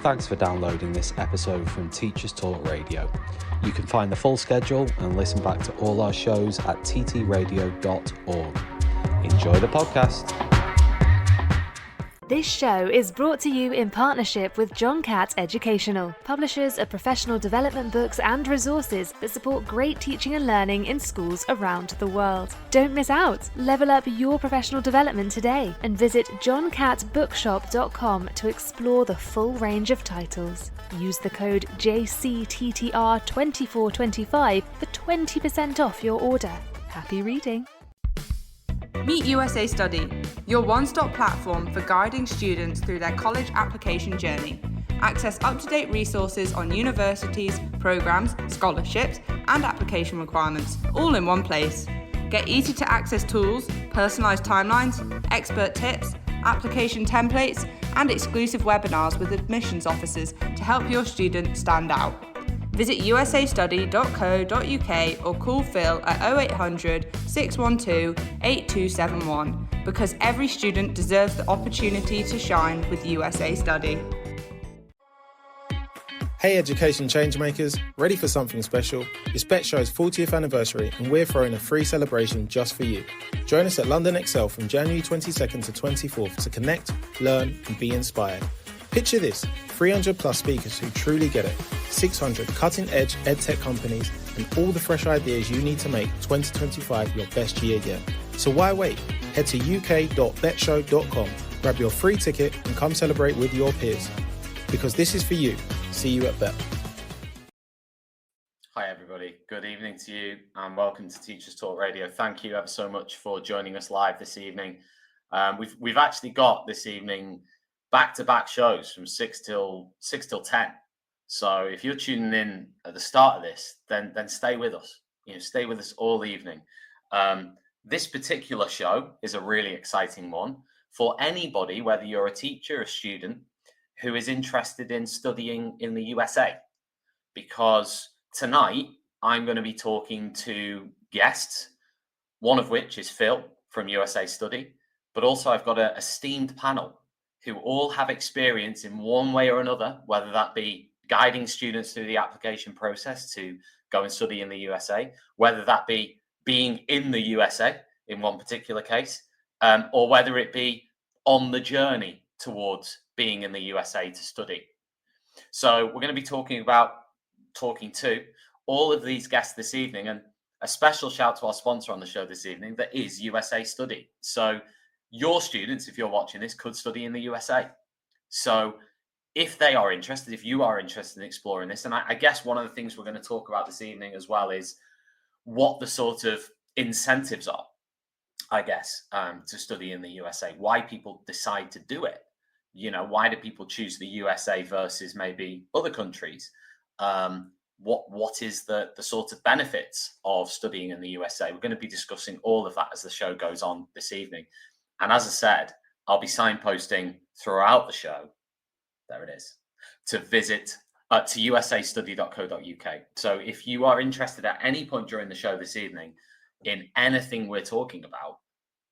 Thanks for downloading this episode from Teachers Talk Radio. You can find the full schedule and listen back to all our shows at ttradio.org. Enjoy the podcast. This show is brought to you in partnership with John Catt Educational, publishers of professional development books and resources that support great teaching and learning in schools around the world. Don't miss out. Level up your professional development today and visit johncattbookshop.com to explore the full range of titles. Use the code JCTTR2425 for 20% off your order. Happy reading. Meet USA Study, your one-stop platform for guiding students through their college application journey. Access up-to-date resources on universities, programs, scholarships, and application requirements, all in one place. Get easy-to-access tools, personalized timelines, expert tips, application templates, and exclusive webinars with admissions officers to help your student stand out. Visit usastudy.co.uk or call Phil at 0800 612 8271 because every student deserves the opportunity to shine with USA Study. Hey education changemakers, ready for something special? It's Bet Show's 40th anniversary and we're throwing a free celebration just for you. Join us at London Excel from January 22nd to 24th to connect, learn and be inspired. Picture this, 300 plus speakers who truly get it, 600 cutting-edge edtech companies, and all the fresh ideas you need to make 2025 your best year yet. So why wait? Head to uk.betshow.com, grab your free ticket and come celebrate with your peers. Because this is for you. See you at Bet. Hi everybody, good evening to you and welcome to Teachers Talk Radio. Thank you ever so much for joining us live this evening. We've actually got this evening back-to-back shows from 6 till 10. So if you're tuning in at the start of this, then stay with us. Stay with us all evening. This particular show is a really exciting one for anybody, whether you're a teacher or a student, who is interested in studying in the USA. Because tonight I'm going to be talking to guests, one of which is Phil from USA Study, but also I've got an esteemed panel who all have experience in one way or another, whether that be guiding students through the application process to go and study in the USA, whether that be being in the USA in one particular case, or whether it be on the journey towards being in the USA to study. So we're going to be talking to all of these guests this evening, and a special shout to our sponsor on the show this evening, that is USA Study. So your students, if you're watching this, could study in the USA. So if they are interested, if you are interested in exploring this, and I guess one of the things we're going to talk about this evening as well is what the sort of incentives are, I guess, to study in the USA, why people decide to do it. Why do people choose the USA versus maybe other countries? What is the sort of benefits of studying in the USA? We're going to be discussing all of that as the show goes on this evening. And as I said, I'll be signposting throughout the show, there it is, to visit to usastudy.co.uk. So if you are interested at any point during the show this evening in anything we're talking about,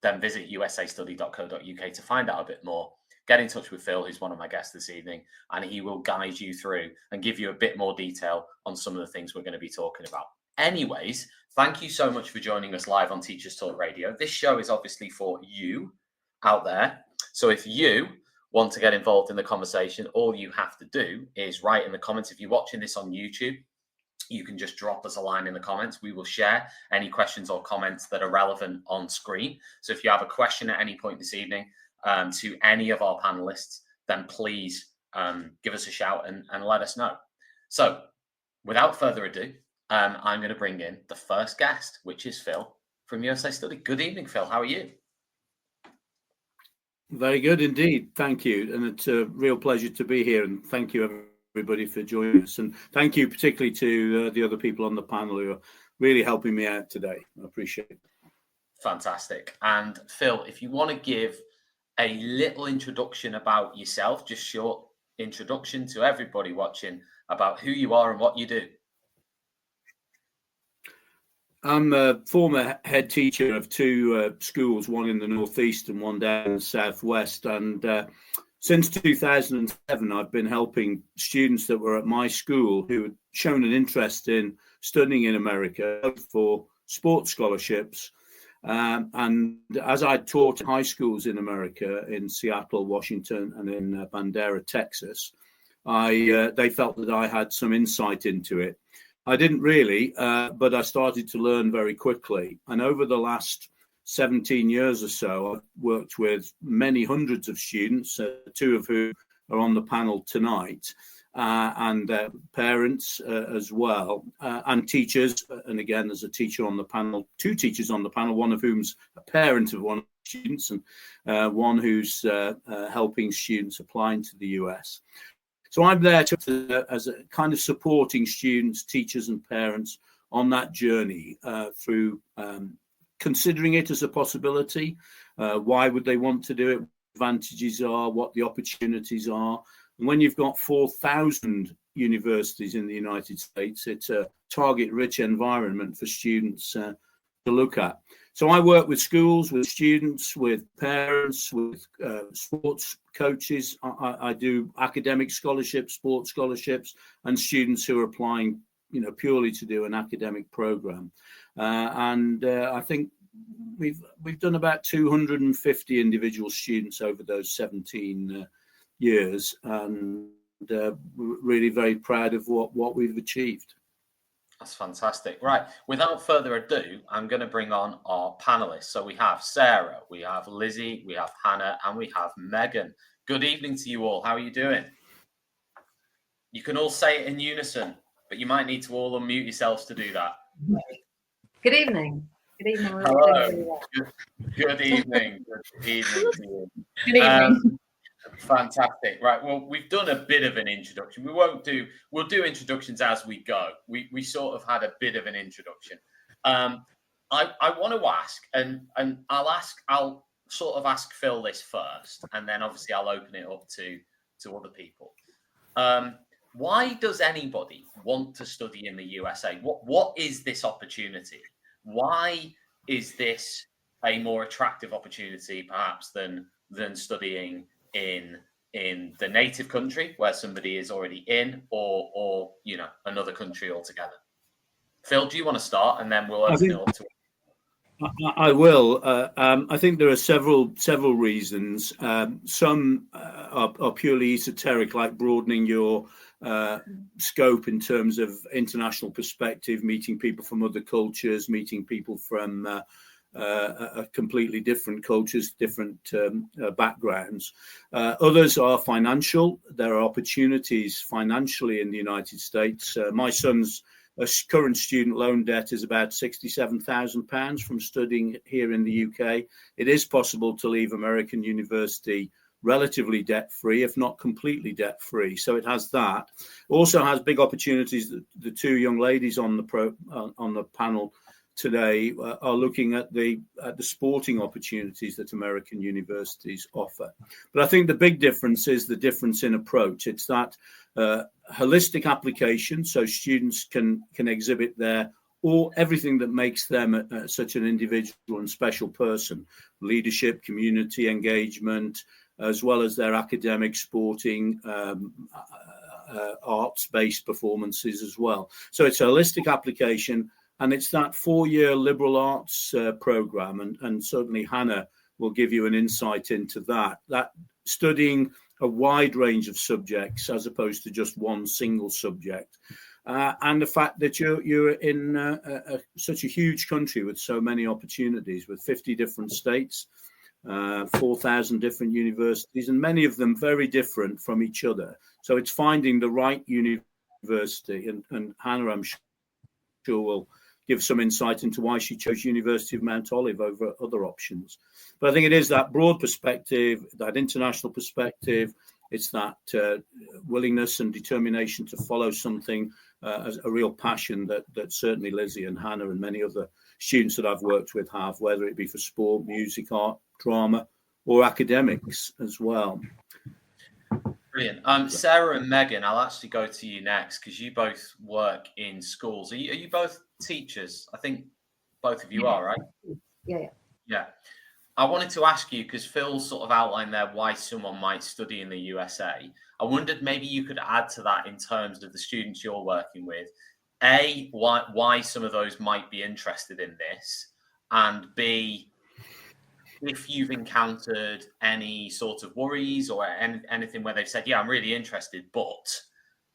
then visit usastudy.co.uk to find out a bit more. Get in touch with Phil, who's one of my guests this evening, and he will guide you through and give you a bit more detail on some of the things we're going to be talking about. Anyways, thank you so much for joining us live on Teachers Talk Radio. This show is obviously for you out there. So if you want to get involved in the conversation, all you have to do is write in the comments. If you're watching this on YouTube, you can just drop us a line in the comments. We will share any questions or comments that are relevant on screen. So if you have a question at any point this evening to any of our panelists, then please give us a shout and let us know. So without further ado, I'm going to bring in the first guest, which is Phil from USA Study. Good evening, Phil. How are you? Very good indeed. Thank you. And it's a real pleasure to be here. And thank you, everybody, for joining us. And thank you particularly to the other people on the panel who are really helping me out today. I appreciate it. Fantastic. And Phil, if you want to give a little introduction about yourself, just short introduction to everybody watching about who you are and what you do. I'm a former head teacher of two schools, one in the northeast and one down in the southwest. And Since 2007, I've been helping students that were at my school who had shown an interest in studying in America for sports scholarships. And as I taught high schools in America, in Seattle, Washington, and in Bandera, Texas, they felt that I had some insight into it. I didn't really, but I started to learn very quickly. And over the last 17 years or so, I've worked with many hundreds of students, two of whom are on the panel tonight, and parents as well, and teachers. And again, there's a teacher on the panel, two teachers on the panel, one of whom's a parent of one of the students, and one who's helping students applying to the US. So I'm there as a kind of supporting students, teachers, and parents on that journey through considering it as a possibility. Why would they want to do it? What advantages are, what the opportunities are. And when you've got 4,000 universities in the United States, it's a target-rich environment for students to look at. So I work with schools, with students, with parents, with sports coaches. I do academic scholarships, sports scholarships, and students who are applying, purely to do an academic program. And I think we've done about 250 individual students over those 17 years, and we're really very proud of what we've achieved. That's fantastic. Right. Without further ado, I'm going to bring on our panelists. So we have Sarah, we have Lizzie, we have Hannah, and we have Megan. Good evening to you all. How are you doing? You can all say it in unison, but you might need to all unmute yourselves to do that. Good evening. Good evening. Hello. Good evening. Good evening to you. Good evening. Fantastic. Right. Well, we've done a bit of an introduction. We'll do introductions as we go. We sort of had a bit of an introduction. I want to ask, and I'll sort of ask Phil this first, and then obviously I'll open it up to other people. Why does anybody want to study in the USA? What is this opportunity? Why is this a more attractive opportunity perhaps than studying in the native country where somebody is already in, or another country altogether? Phil, do you want to start, and then we'll open it up to? I will. I think there are several reasons. Some are purely esoteric, like broadening your scope in terms of international perspective, meeting people from other cultures, meeting people from completely different cultures, different backgrounds. Others are financial. There are opportunities financially in the United States. My son's current student loan debt is about £67,000 from studying here in the UK. It is possible to leave American university relatively debt-free, if not completely debt-free. So it has that. Also has big opportunities. The two young ladies on the panel today are looking at the sporting opportunities that American universities offer. But I think the big difference is the difference in approach. It's that holistic application, so students can exhibit everything that makes them such an individual and special person: leadership, community engagement, as well as their academic, sporting, arts-based performances as well. So it's a holistic application. And it's that 4-year liberal arts program, and certainly Hannah will give you an insight into that studying a wide range of subjects as opposed to just one single subject. And the fact that you're in such a huge country with so many opportunities, with 50 different states, 4,000 different universities, and many of them very different from each other. So it's finding the right university, and Hannah, I'm sure, will give some insight into why she chose University of Mount Olive over other options. But I think it is that broad perspective, that international perspective. It's that willingness and determination to follow something as a real passion that certainly Lizzie and Hannah and many other students that I've worked with have, whether it be for sport, music, art, drama, or academics as well. Brilliant. Sarah and Megan, I'll actually go to you next because you both work in schools. Are you both teachers? I think both of you are, right? Yeah. I wanted to ask you, because Phil sort of outlined there why someone might study in the USA. I wondered maybe you could add to that in terms of the students you're working with. A, why some of those might be interested in this, and B, if you've encountered any sort of worries or anything where they've said, yeah, I'm really interested, but,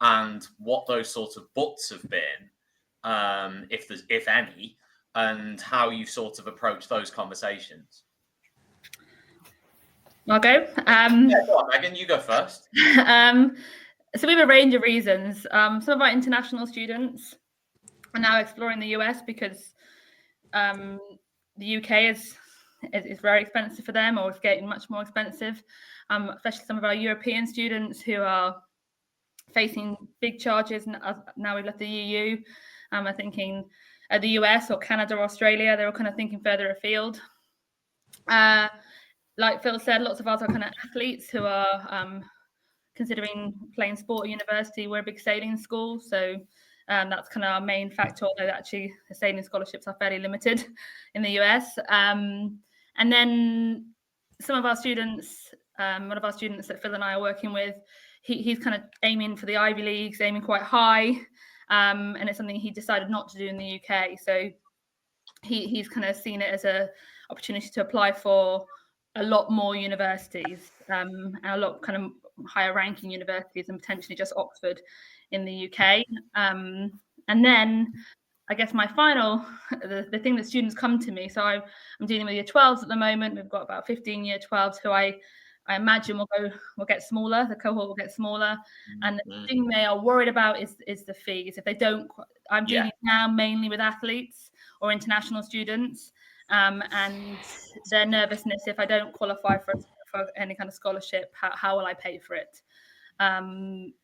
and what those sorts of buts have been, if any, and how you sort of approach those conversations. I'll go. Yeah, go on, Megan, you go first. So we have a range of reasons. Some of our international students are now exploring the US because the UK is very expensive for them, or it's getting much more expensive. Especially some of our European students who are facing big charges now we've left the EU. Are thinking the US or Canada or Australia. They're all kind of thinking further afield. Like Phil said, lots of us are kind of athletes who are considering playing sport at university. We're a big sailing school, so that's kind of our main factor, although actually the sailing scholarships are fairly limited in the US. And then some of our students, one of our students that Phil and I are working with, he's kind of aiming for the Ivy Leagues, aiming quite high, and it's something he decided not to do in the UK. So he's kind of seen it as an opportunity to apply for a lot more universities, and a lot kind of higher ranking universities, and potentially just Oxford in the UK. And then I guess my final, the thing that students come to me, so I'm dealing with year 12s at the moment. We've got about 15 year 12s who I imagine will get smaller. The cohort will get smaller, and the thing they are worried about is the fees. If they don't, I'm dealing now mainly with athletes or international students, and their nervousness if I don't qualify for any kind of scholarship, how will I pay for it? And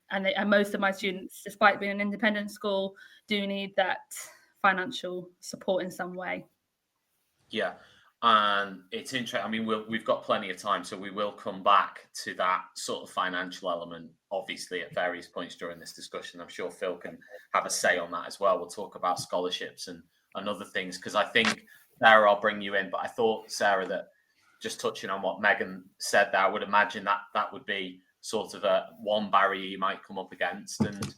most of my students, despite being an independent school, do need that financial support in some way. Yeah. And it's interesting. I mean, we've got plenty of time, so we will come back to that sort of financial element, obviously, at various points during this discussion. I'm sure Phil can have a say on that as well. We'll talk about scholarships and other things, because I think, Sarah, I'll bring you in, but I thought, Sarah, that just touching on what Megan said there, I would imagine that would be sort of one barrier you might come up against. And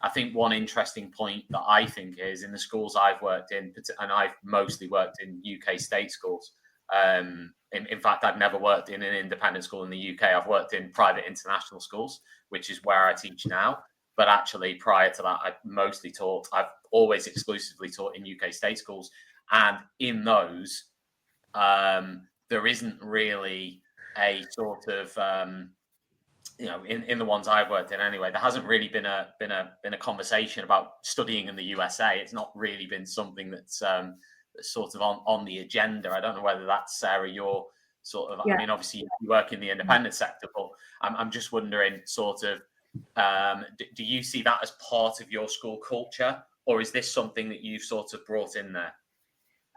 I think one interesting point that I think is in the schools I've worked in, and I've mostly worked in UK state schools. In fact, I've never worked in an independent school in the UK. I've worked in private international schools, which is where I teach now. But actually, prior to that, I've always exclusively taught in UK state schools. And in those, there isn't really a sort of, in the ones I've worked in anyway, there hasn't really been a conversation about studying in the USA. It's not really been something that's sort of on the agenda. I don't know whether that's, Sarah, your sort of, I mean, obviously you work in the independent sector, but I'm just wondering sort of, do you see that as part of your school culture, or is this something that you've sort of brought in there?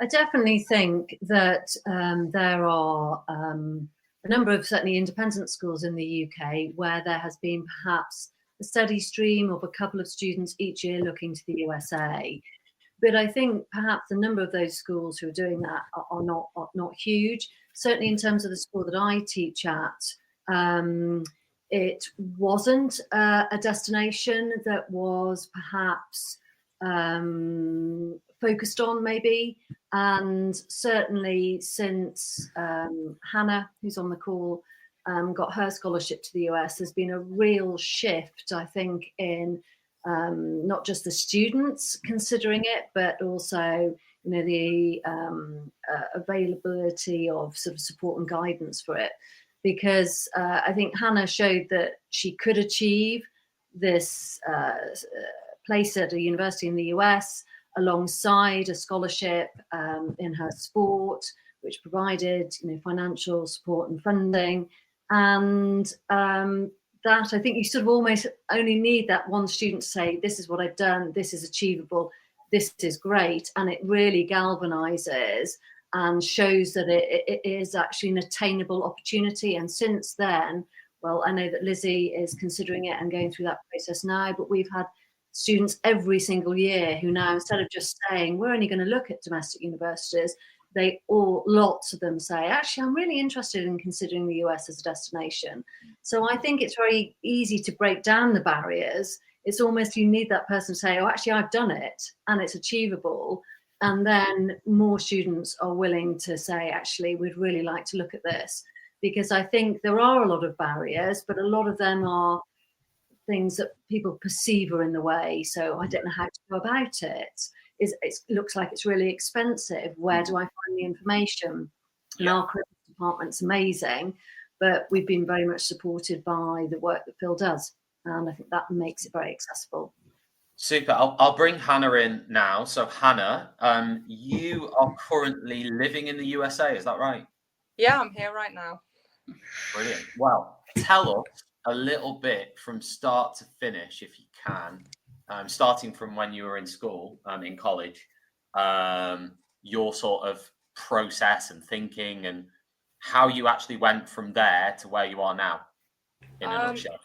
I definitely think that there are a number of certainly independent schools in the UK where there has been perhaps a steady stream of a couple of students each year looking to the USA. But I think perhaps the number of those schools who are doing that are not huge. Certainly in terms of the school that I teach at, it wasn't a destination that was perhaps focused on maybe, and certainly since Hannah, who's on the call, got her scholarship to the US, there's been a real shift, I think, in not just the students considering it, but also the availability of sort of support and guidance for it. Because I think Hannah showed that she could achieve this place at a university in the US alongside a scholarship in her sport, which provided financial support and funding. And that, I think you sort of almost only need that one student to say, this is what I've done, this is achievable, this is great. And it really galvanizes and shows that it is actually an attainable opportunity. And since then, well, I know that Lizzie is considering it and going through that process now, but we've had students every single year who now, instead of just saying, we're only going to look at domestic universities, lots of them say, actually, I'm really interested in considering the US as a destination. So I think it's very easy to break down the barriers. It's almost you need that person to say, oh, actually, I've done it and it's achievable. And then more students are willing to say, actually, we'd really like to look at this. Because I think there are a lot of barriers, but a lot of them are things that people perceive are in the way. So I don't know how to go about it. It looks like it's really expensive. Where do I find the information? And our credit department's amazing, but we've been very much supported by the work that Phil does. And I think that makes it very accessible. Super. I'll bring Hannah in now. So Hannah, you are currently living in the USA, is that right? Yeah, I'm here right now. Brilliant. Well, tell us a little bit from start to finish, if you can, starting from when you were in school, in college, your sort of process and thinking and how you actually went from there to where you are now, in a nutshell.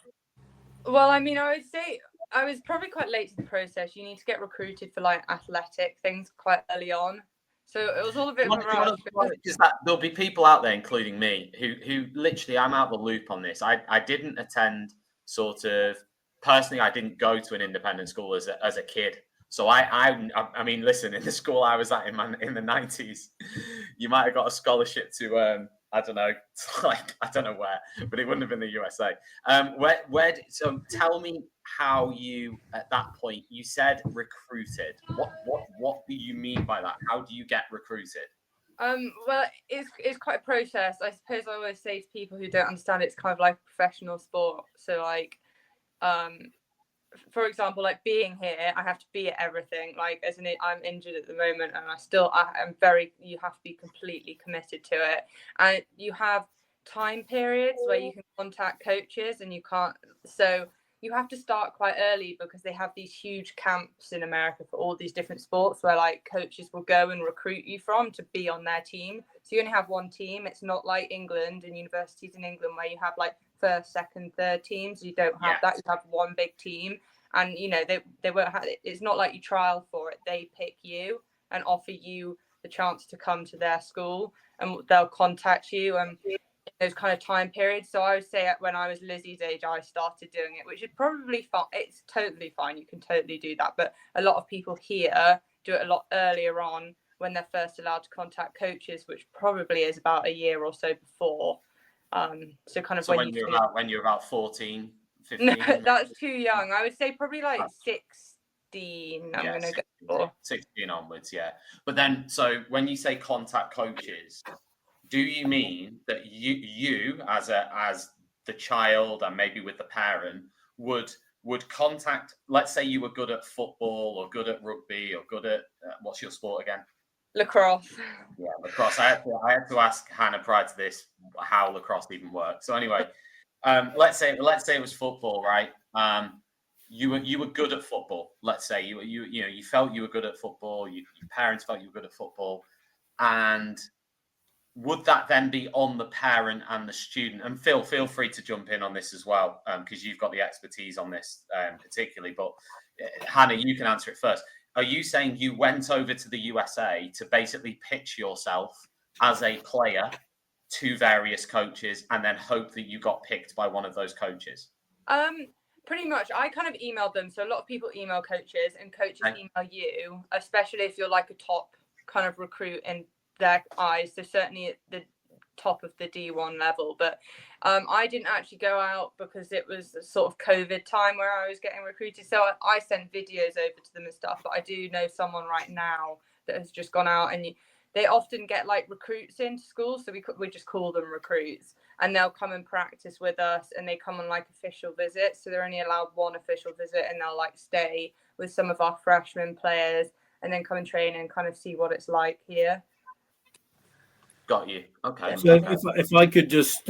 Well, I mean, I would say I was probably quite late to the process. You need to get recruited for like athletic things quite early on. So it was all a bit of a rush. There'll be people out there, including me, who literally, I'm out the loop on this. I didn't attend sort of, personally, I didn't go to an independent school as a kid. So I mean, listen, in the school I was at in the 90s, you might have got a scholarship to, I don't know, like, I don't know where, but it wouldn't have been the USA. So tell me how you, at that point, you said recruited. What do you mean by that? How do you get recruited? Well, it's quite a process. I suppose I always say to people who don't understand, it's kind of like a professional sport. So like, for example, like being here, I have to be at everything. Like, I'm injured at the moment, and you have to be completely committed to it. And you have time periods where you can contact coaches, and you can't. So you have to start quite early because they have these huge camps in America for all these different sports where like coaches will go and recruit you from to be on their team. So you only have one team. It's not like England and universities in England where you have like first, second, third teams. You don't have that. You have one big team. And, you know, they won't have it. It's not like you trial for it. They pick you and offer you the chance to come to their school, and they'll contact you in those kind of time periods. So I would say when I was Lizzie's age, I started doing it, which is probably fine. It's totally fine. You can totally do that. But a lot of people here do it a lot earlier on when they're first allowed to contact coaches, which probably is about a year or so before. So kind of when you're about 14, 15? No, that's too young. I would say probably like 16. I'm going to go for 16 onwards, yeah. But then, so when you say contact coaches, do you mean that you as the child and maybe with the parent would contact? Let's say you were good at football or good at rugby or good at what's your sport again? Lacrosse. Yeah, lacrosse. I had to ask Hannah prior to this how lacrosse even works. So anyway. Let's say it was football, right? You were good at football. Let's say you felt you were good at football. Your parents felt you were good at football, and would that then be on the parent and the student? And Phil, feel free to jump in on this as well, because you've got the expertise on this particularly. But Hannah, you can answer it first. Are you saying you went over to the USA to basically pitch yourself as a player to various coaches and then hope that you got picked by one of those coaches? Pretty much. I kind of emailed them. So a lot of people email coaches, and coaches email you, especially if you're like a top kind of recruit in their eyes. So certainly at the top of the D1 level. But I didn't actually go out because it was a sort of COVID time where I was getting recruited. So I sent videos over to them and stuff. But I do know someone right now that has just gone out, and they often get like recruits into schools, so we just call them recruits, and they'll come and practice with us, and they come on like official visits. So they're only allowed one official visit, and they'll like stay with some of our freshman players and then come and train and kind of see what it's like here. Got you. Okay. So if I could just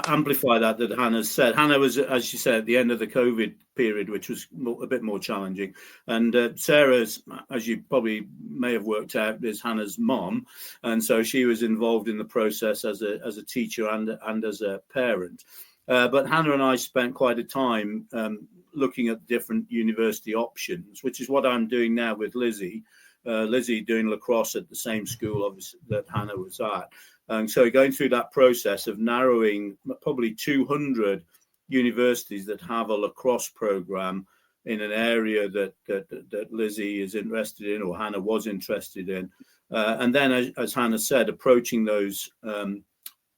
amplify that Hannah said. Hannah was, as she said, at the end of the COVID period, which was a bit more challenging. And Sarah's, as you probably may have worked out, is Hannah's mom. And so she was involved in the process as a teacher and as a parent. But Hannah and I spent quite a time looking at different university options, which is what I'm doing now with Lizzie. Lizzie doing lacrosse at the same school obviously that Hannah was at. And so going through that process of narrowing probably 200 universities that have a lacrosse program in an area that Lizzie is interested in, or Hannah was interested in. And then, as Hannah said, approaching those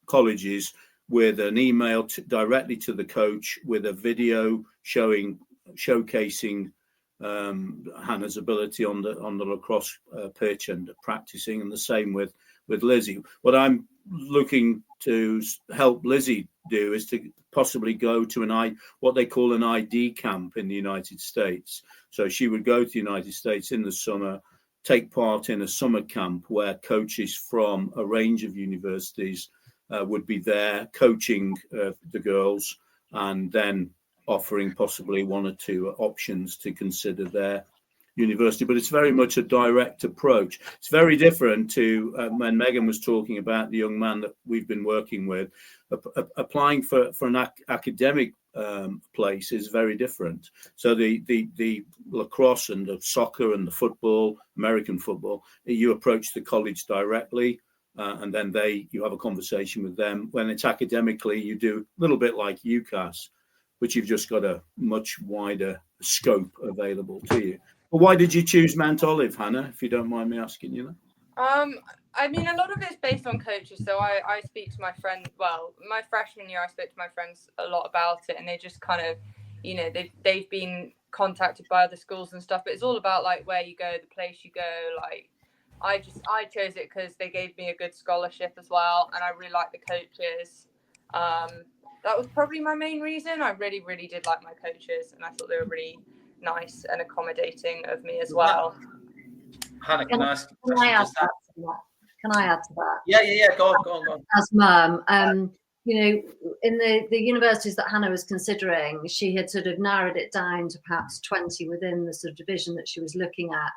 colleges with an email directly to the coach, with a video showcasing Hannah's ability on the lacrosse pitch and practicing, and the same with Lizzie. What I'm looking to help Lizzie do is to possibly go to what they call an ID camp in the United States. So she would go to the United States in the summer, take part in a summer camp where coaches from a range of universities would be there coaching the girls, and then offering possibly one or two options to consider their university. But it's very much a direct approach. It's very different to when Megan was talking about the young man that we've been working with. Applying for an academic place is very different. So the lacrosse and the soccer and the football, American football, you approach the college directly, and then you have a conversation with them. When it's academically, you do a little bit like UCAS, but you've just got a much wider scope available to you. But why did you choose Mount Olive, Hannah, if you don't mind me asking you that? I mean, a lot of it's based on coaches. So I speak to my friend. Well, my freshman year, I spoke to my friends a lot about it, and they just kind of, they've been contacted by other schools and stuff. But it's all about like where you go, the place you go. Like, I chose it because they gave me a good scholarship as well, and I really like the coaches. That was probably my main reason. I really, really did like my coaches, and I thought they were really nice and accommodating of me as well. Hannah, can I add to that? Yeah. Go on. As mum, in the universities that Hannah was considering, she had sort of narrowed it down to perhaps 20 within the sort of division that she was looking at.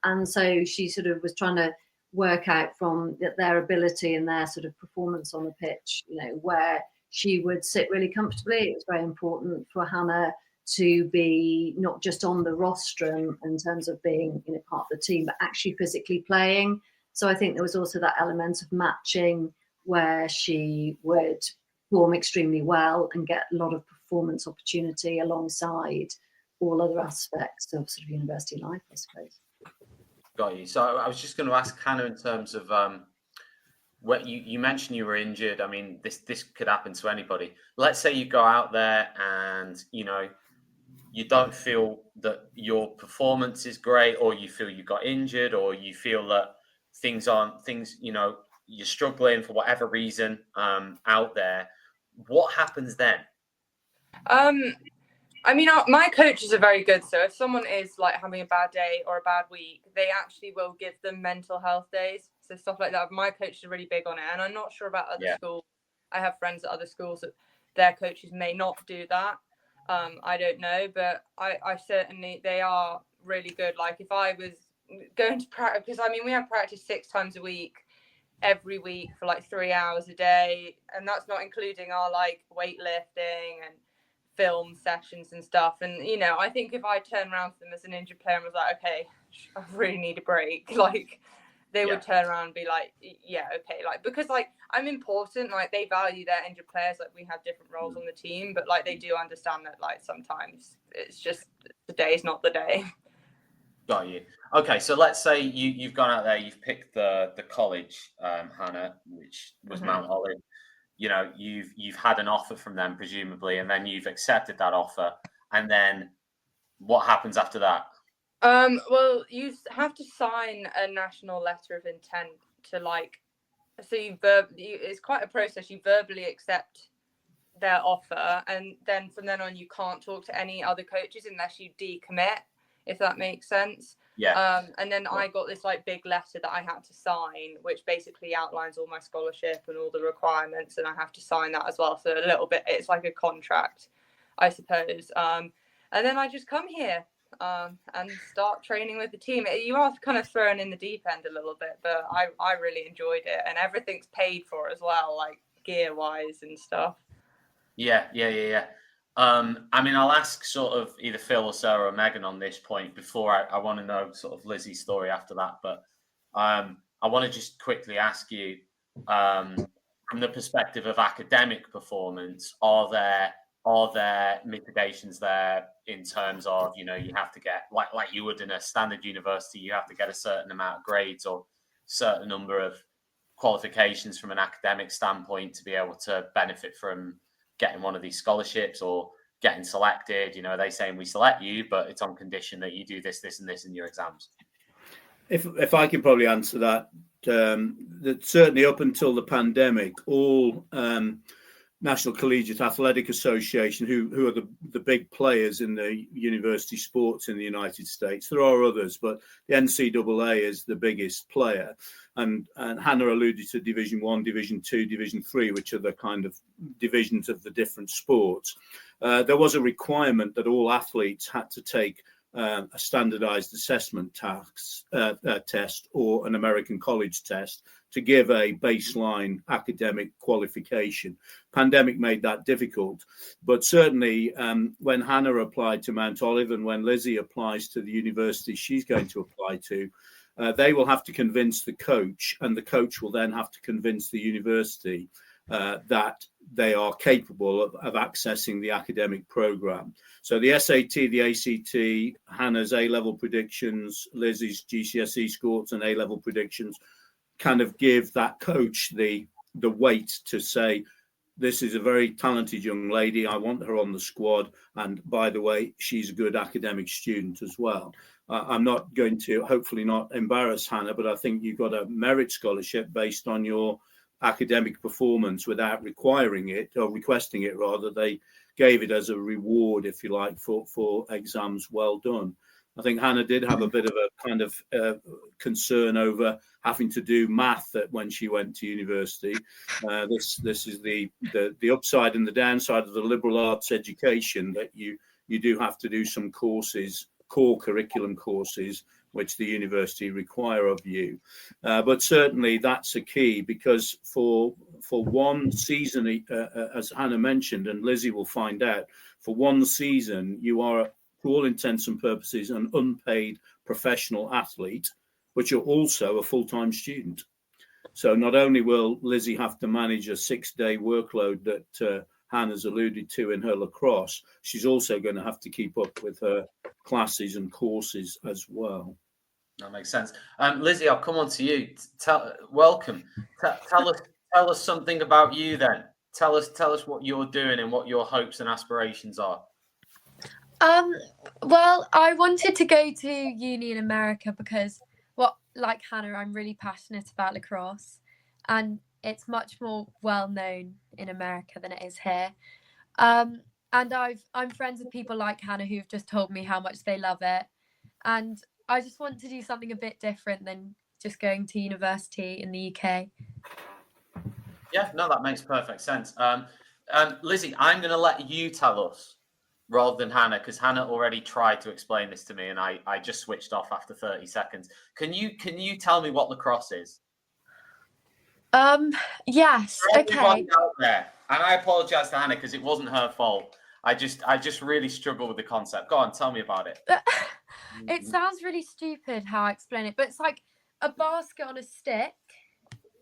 And so she sort of was trying to work out from their ability and their sort of performance on the pitch, where she would sit really comfortably. It was very important for Hannah to be not just on the rostrum in terms of being part of the team, but actually physically playing. So I think there was also that element of matching where she would perform extremely well and get a lot of performance opportunity alongside all other aspects of sort of university life, I suppose. Got you. So I was just going to ask Hannah in terms of what you mentioned you were injured. I mean, this could happen to anybody. Let's say you go out there and, you don't feel that your performance is great, or you feel you got injured, or you feel that you're struggling for whatever reason out there. What happens then? I mean, my coaches are very good. So if someone is like having a bad day or a bad week, they actually will give them mental health days. So stuff like that. My coaches are really big on it. And I'm not sure about other schools. I have friends at other schools that their coaches may not do that. I don't know, but I certainly, they are really good. Like if I was going to practice, because I mean, we have practice 6 times a week, every week for like 3 hours a day. And that's not including our like weightlifting and film sessions and stuff. And, I think if I turn around to them as an injured player and was like, okay, I really need a break, like they would turn around and be like, yeah, okay. Like, because like I'm important, like they value their injured players. Like we have different roles on the team, but like they do understand that like sometimes it's just the day is not the day. Got you. Okay. So let's say you've gone out there, you've picked the college, Hannah, which was Mount Olive. You've had an offer from them presumably, and then you've accepted that offer. And then what happens after that? Well, you have to sign a national letter of intent to so it's quite a process. You verbally accept their offer, and then from then on, you can't talk to any other coaches unless you decommit, if that makes sense. Yeah. And then I got this like big letter that I had to sign, which basically outlines all my scholarship and all the requirements, and I have to sign that as well. So a little bit, it's like a contract, I suppose. And then I just come here. And start training with the team. You are kind of thrown in the deep end a little bit, but I really enjoyed it, and everything's paid for as well, like gear wise and stuff. Yeah. I mean, I'll ask sort of either Phil or Sarah or Megan on this point before I want to know sort of Lizzie's story after that. But I want to just quickly ask you, from the perspective of academic performance, are there mitigations there in terms of, you have to get, like you would in a standard university, you have to get a certain amount of grades or certain number of qualifications from an academic standpoint to be able to benefit from getting one of these scholarships or getting selected? Are they saying we select you, but it's on condition that you do this, this, and this in your exams? If I could probably answer that, that certainly up until the pandemic, all National Collegiate Athletic Association, who are the big players in the university sports in the United States. There are others, but the NCAA is the biggest player. And Hannah alluded to Division 1, Division 2, Division 3, which are the kind of divisions of the different sports. There was a requirement that all athletes had to take a standardized assessment test or an American college test to give a baseline academic qualification. Pandemic made that difficult, but certainly when Hannah applied to Mount Olive and when Lizzie applies to the university she's going to apply to, they will have to convince the coach, and the coach will then have to convince the university that they are capable of accessing the academic program. So the SAT, the ACT, Hannah's A-level predictions, Lizzie's GCSE scores and A-level predictions kind of give that coach the weight to say, this is a very talented young lady, I want her on the squad, and by the way, she's a good academic student as well. I'm not going to, hopefully not embarrass Hannah, but I think you got a merit scholarship based on your academic performance without requiring it, or requesting it rather. They gave it as a reward, if you like, for exams well done. I think Hannah did have a bit of a kind of concern over having to do math when she went to university. This is the upside and the downside of the liberal arts education, that you do have to do some courses, core curriculum courses, which the university require of you. But certainly that's a key, because for one season, as Hannah mentioned, and Lizzie will find out, for one season, you are, to all intents and purposes, an unpaid professional athlete, but you're also a full-time student. So not only will Lizzie have to manage a 6-day workload that Hannah's alluded to in her lacrosse, she's also going to have to keep up with her classes and courses as well. That makes sense. Lizzie, I'll come on to you. Welcome. Tell us something about you then. Tell us what you're doing and what your hopes and aspirations are. Well, I wanted to go to uni in America because, like Hannah, I'm really passionate about lacrosse, and it's much more well known in America than it is here. And I'm friends with people like Hannah who've just told me how much they love it, and I just want to do something a bit different than just going to university in the UK. Yeah, no, that makes perfect sense. Lizzie, I'm going to let you tell us rather than Hannah, because Hannah already tried to explain this to me and I just switched off after 30 seconds. Can you tell me what lacrosse is? Yes. Okay. Out there, and I apologize to Hannah because it wasn't her fault. I just really struggle with the concept. Go on, tell me about it. It sounds really stupid how I explain it, but it's like a basket on a stick.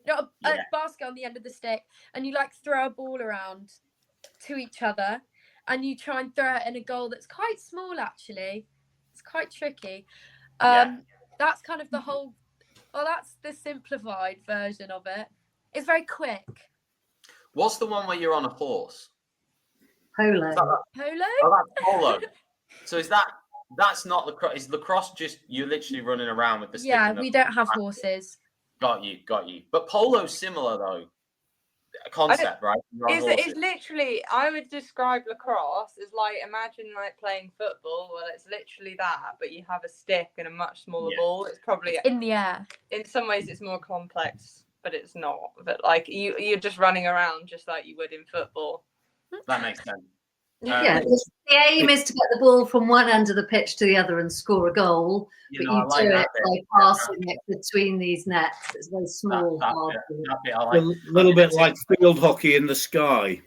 A basket on the end of the stick, and you like throw a ball around to each other, and you try and throw it in a goal that's quite small, actually. It's quite tricky. That's kind of the whole, that's the simplified version of it. It's very quick. What's the one where you're on a horse? Polo. Polo? Oh, that's polo. So that's not lacrosse. Is lacrosse just you're literally running around with the stick? Yeah, we don't have horses. Got you. But polo's similar though. Concept, right? It's literally, I would describe lacrosse as like, imagine like playing football. Well, it's literally that, but you have a stick and a much smaller ball. It's probably in the air. In some ways, it's more complex, but it's not. But like you're just running around just like you would in football. That makes sense. Yeah, the aim is to get the ball from one end of the pitch to the other and score a goal. But you do it by passing it between these nets. It's very small. A little bit like field hockey in the sky.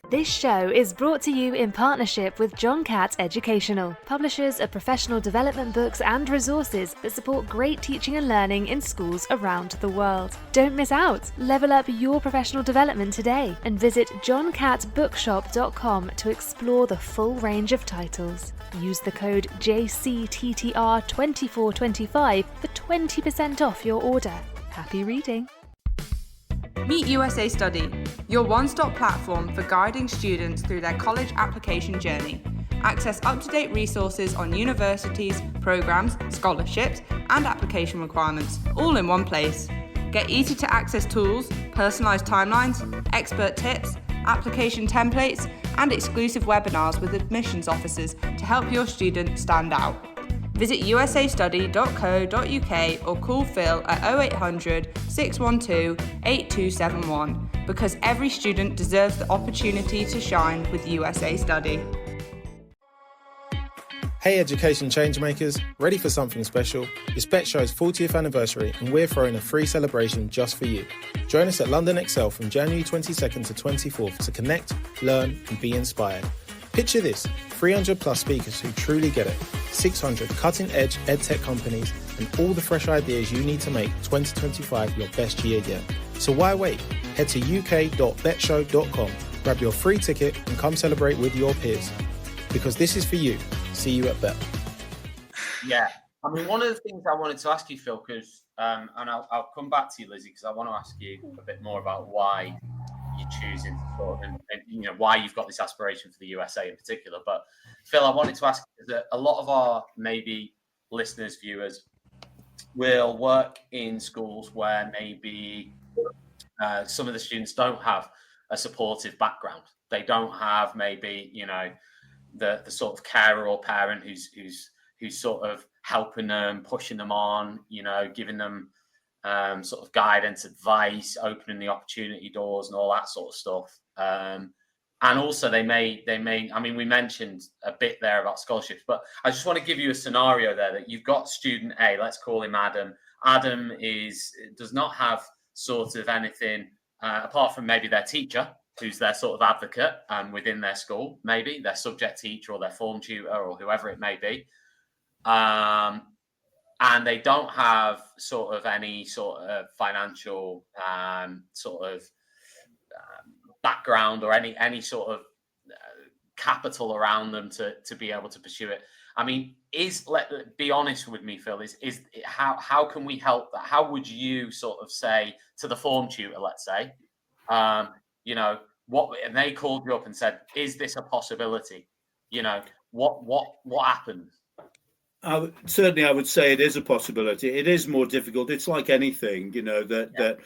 This show is brought to you in partnership with John Catt Educational, publishers of professional development books and resources that support great teaching and learning in schools around the world. Don't miss out. Level up your professional development today and visit johncattbookshop.com to explore the full range of titles. Use the code JCTTR2425 for 20% off your order. Happy reading. Meet USA Study, your one-stop platform for guiding students through their college application journey. Access up-to-date resources on universities, programs, scholarships, and application requirements, all in one place. Get easy-to-access tools, personalised timelines, expert tips, application templates, and exclusive webinars with admissions officers to help your student stand out. Visit usastudy.co.uk or call Phil at 0800 612 8271 because every student deserves the opportunity to shine with USA Study. Hey Education Changemakers, ready for something special? It's Bet Show's 40th anniversary and we're throwing a free celebration just for you. Join us at London Excel from January 22nd to 24th to connect, learn and be inspired. Picture this, 300 plus speakers who truly get it, 600 cutting-edge edtech companies and all the fresh ideas you need to make 2025 your best year yet. So why wait? Head to uk.betshow.com, grab your free ticket and come celebrate with your peers. Because this is for you. See you at Bet. Yeah, I mean, one of the things I wanted to ask you, Phil, because, and I'll come back to you, Lizzie, because I want to ask you a bit more about why you're choosing sort of, and you know, why you've got this aspiration for the USA in particular. But Phil, I wanted to ask that a lot of our maybe listeners, viewers, will work in schools where maybe some of the students don't have a supportive background. They don't have maybe, you know, the sort of carer or parent who's sort of helping them, pushing them on, you know, giving them sort of guidance, advice, opening the opportunity doors and all that sort of stuff. And also they may, I mean, we mentioned a bit there about scholarships, but I just want to give you a scenario there that you've got student A, let's call him Adam. Adam does not have sort of anything apart from maybe their teacher, who's their sort of advocate within their school, maybe their subject teacher or their form tutor or whoever it may be. And they don't have sort of any sort of financial sort of background or any sort of capital around them to be able to pursue it. I mean, be honest with me, Phil, is how can we help that? How would you sort of say to the form tutor, let's say, you know, and they called you up and said, is this a possibility? You know, what happens? Certainly, I would say it is a possibility. It is more difficult. It's like anything, you know, that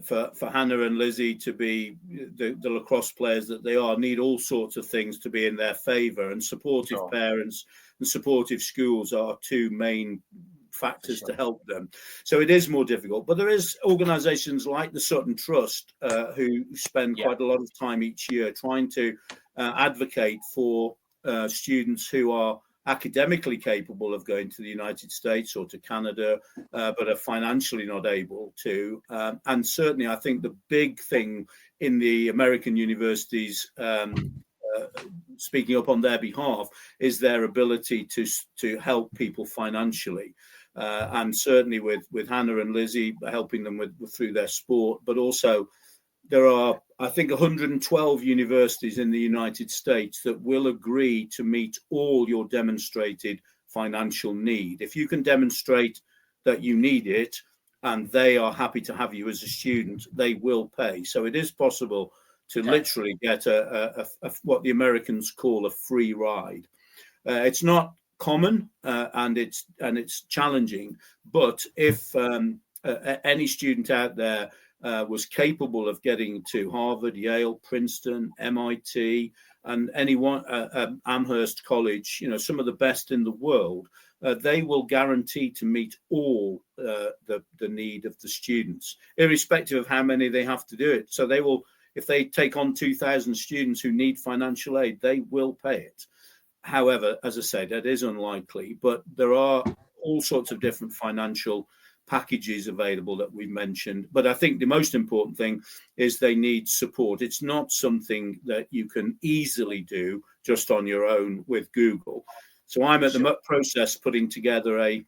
for Hannah and Lizzie to be the lacrosse players that they are, need all sorts of things to be in their favour. And supportive parents and supportive schools are two main factors to help them. So it is more difficult. But there is organisations like the Sutton Trust who spend quite a lot of time each year trying to advocate for students who are academically capable of going to the United States or to Canada, but are financially not able to. And certainly, I think the big thing in the American universities, speaking up on their behalf, is their ability to help people financially. And certainly with Hannah and Lizzie, helping them through their sport, but also there are, I think, 112 universities in the United States that will agree to meet all your demonstrated financial need. If you can demonstrate that you need it and they are happy to have you as a student, they will pay. So it is possible to literally get a what the Americans call a free ride. It's not common and it's challenging, but if any student out there was capable of getting to Harvard, Yale, Princeton, MIT, and anyone, Amherst College, you know, some of the best in the world, they will guarantee to meet all the need of the students, irrespective of how many they have to do it. So they will, if they take on 2,000 students who need financial aid, they will pay it. However, as I said, that is unlikely, but there are all sorts of different financial packages available that we've mentioned. But I think the most important thing is they need support. It's not something that you can easily do just on your own with Google. So I'm at the process putting together a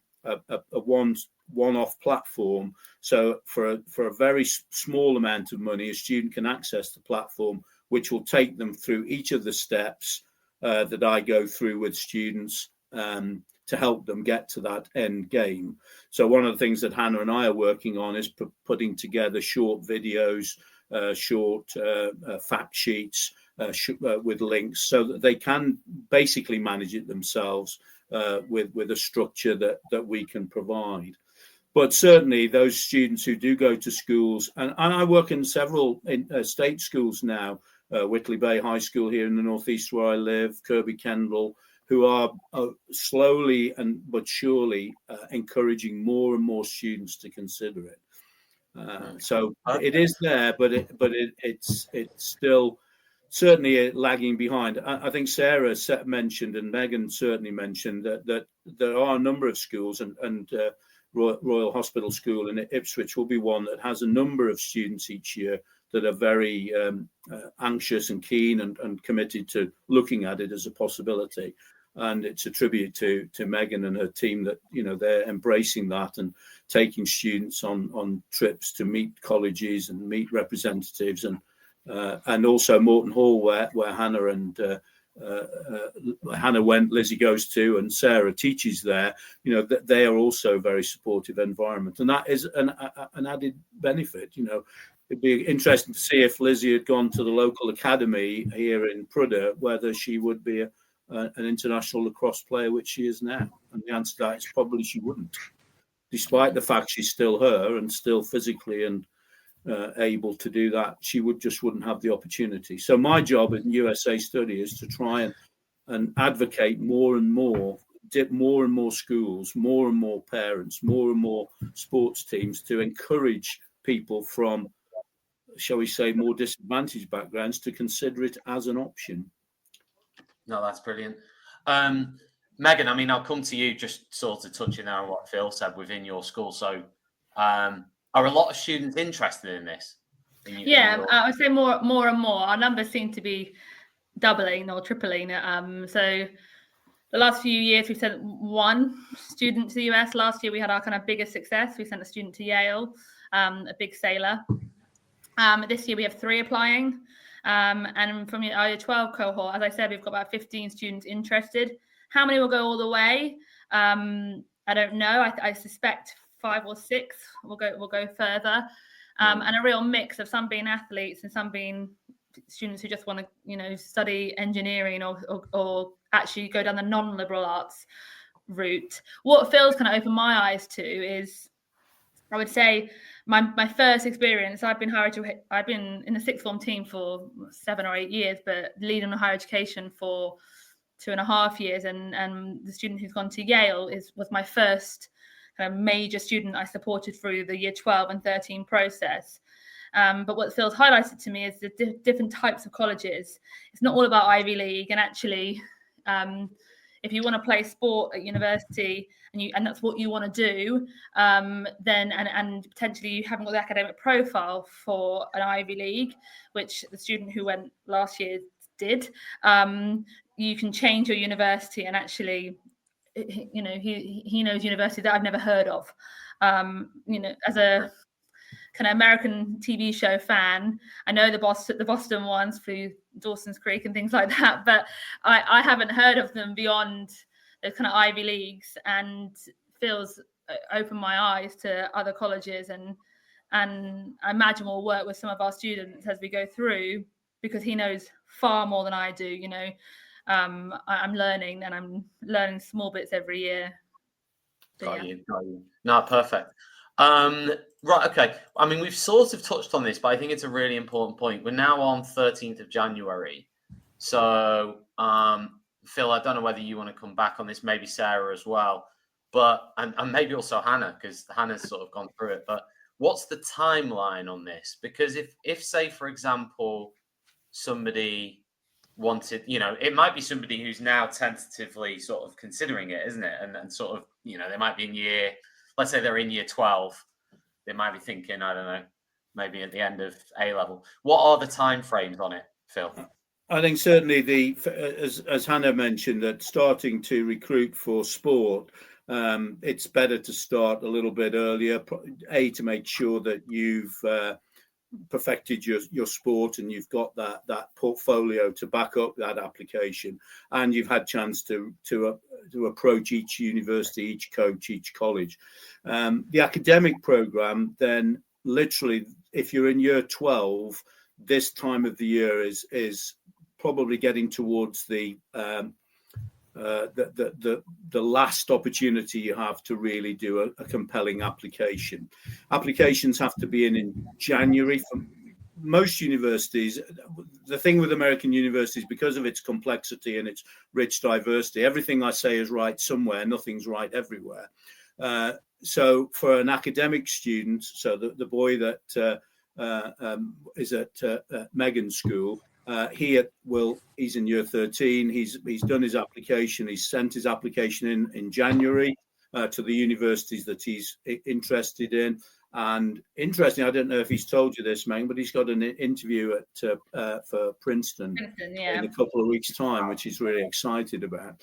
one-off platform. So for a very small amount of money, a student can access the platform, which will take them through each of the steps that I go through with students to help them get to that end game. So one of the things that Hannah and I are working on is putting together short videos, short fact sheets with links, so that they can basically manage it themselves with a structure that we can provide. But certainly those students who do go to schools, and I work in several state schools now, Whitley Bay High School here in the northeast where I live, Kirby Kendall, who are slowly but surely encouraging more and more students to consider it. So it is there, but it's still certainly lagging behind. I think Sarah mentioned, and Megan certainly mentioned, that there are a number of schools, and Royal Hospital School in Ipswich will be one that has a number of students each year that are very anxious and keen and committed to looking at it as a possibility. And it's a tribute to Megan and her team that, they're embracing that and taking students on trips to meet colleges and meet representatives, and also Morton Hall, where Hannah and Hannah went, Lizzie goes to, and Sarah teaches there. That they are also a very supportive environment, and that is an added benefit. It'd be interesting to see if Lizzie had gone to the local academy here in Prudhoe, whether she would be an international lacrosse player, which she is now. And the answer to that is probably she wouldn't, despite the fact she's still her and still physically and able to do that. She wouldn't have the opportunity. So my job in USA Study is to try and advocate more and more schools, more and more parents, more and more sports teams to encourage people from, shall we say, more disadvantaged backgrounds to consider it as an option. No, that's brilliant. Megan, I'll come to you, just sort of touching on what Phil said within your school. So are a lot of students interested in this? I would say more and more. Our numbers seem to be doubling or tripling. So the last few years, we've sent one student to the US. Last year, we had our kind of biggest success. We sent a student to Yale, a big sailor. This year, we have 3 applying. And from our year 12 cohort, as I said, we've got about 15 students interested. How many will go all the way? I don't know. I suspect 5 or 6 will go further. And a real mix of some being athletes and some being students who just want to, study engineering or actually go down the non-liberal arts route. What Phil's kind of opened my eyes to is, I would say, my first experience. I've been in the sixth form team for 7 or 8 years, but leading higher education for 2.5 years. And the student who's gone to Yale was my first kind of major student I supported through the year 12 and 13 process. But what Phil's highlighted to me is the different types of colleges. It's not all about Ivy League, and actually, if you want to play sport at university and that's what you want to do, then and potentially you haven't got the academic profile for an Ivy League, which the student who went last year did, you can change your university and actually, he knows universities that I've never heard of. As a kind of American TV show fan, I know the Boston ones through Dawson's Creek and things like that, but I haven't heard of them beyond those kind of Ivy Leagues, and Phil's opened my eyes to other colleges, and I imagine we'll work with some of our students as we go through, because he knows far more than I do. I'm learning, and I'm learning small bits every year. Got you. No, perfect. Right, okay. We've sort of touched on this, but I think it's a really important point. We're now on 13th of January. So, Phil, I don't know whether you want to come back on this, maybe Sarah as well, but and maybe also Hannah, because Hannah's sort of gone through it. But what's the timeline on this? Because if say, for example, somebody wanted, it might be somebody who's now tentatively sort of considering it, isn't it? And sort of, they might be in year let's say they're in year 12, they might be thinking, I don't know, maybe at the end of A level. What are the time frames on it, Phil? I think certainly as Hannah mentioned, that starting to recruit for sport, it's better to start a little bit earlier. To make sure that you've perfected your sport and you've got that portfolio to back up that application, and you've had chance to approach each university, each coach, each college. The academic program, then literally, if you're in year 12, this time of the year is probably getting towards the last opportunity you have to really do a compelling application. Applications have to be in January. For most universities, the thing with American universities, because of its complexity and its rich diversity, everything I say is right somewhere, nothing's right everywhere. So for an academic student, so the boy that is at Megan's school, he's in year 13. He's done his application. He's sent his application in January to the universities that he's interested in. And interesting, I don't know if he's told you this, Megan, but he's got an interview for Princeton in a couple of weeks' time, which he's really excited about.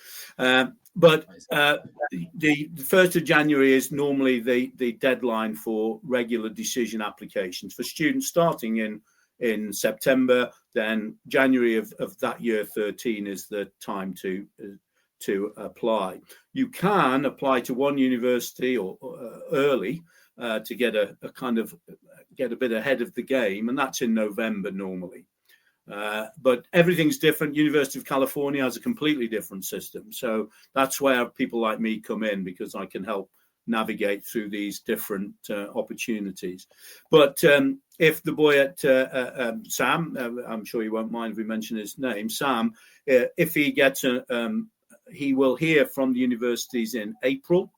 But the 1st of January is normally the deadline for regular decision applications for students starting in September. Then January of that year 13 is the time to apply. You can apply to one university or early to get get a bit ahead of the game, and that's in November normally. But everything's different. University of California has a completely different system, so that's where people like me come in, because I can help navigate through these different opportunities. But if the boy at Sam, I'm sure you won't mind if we mention his name, Sam, if he gets he will hear from the universities in April,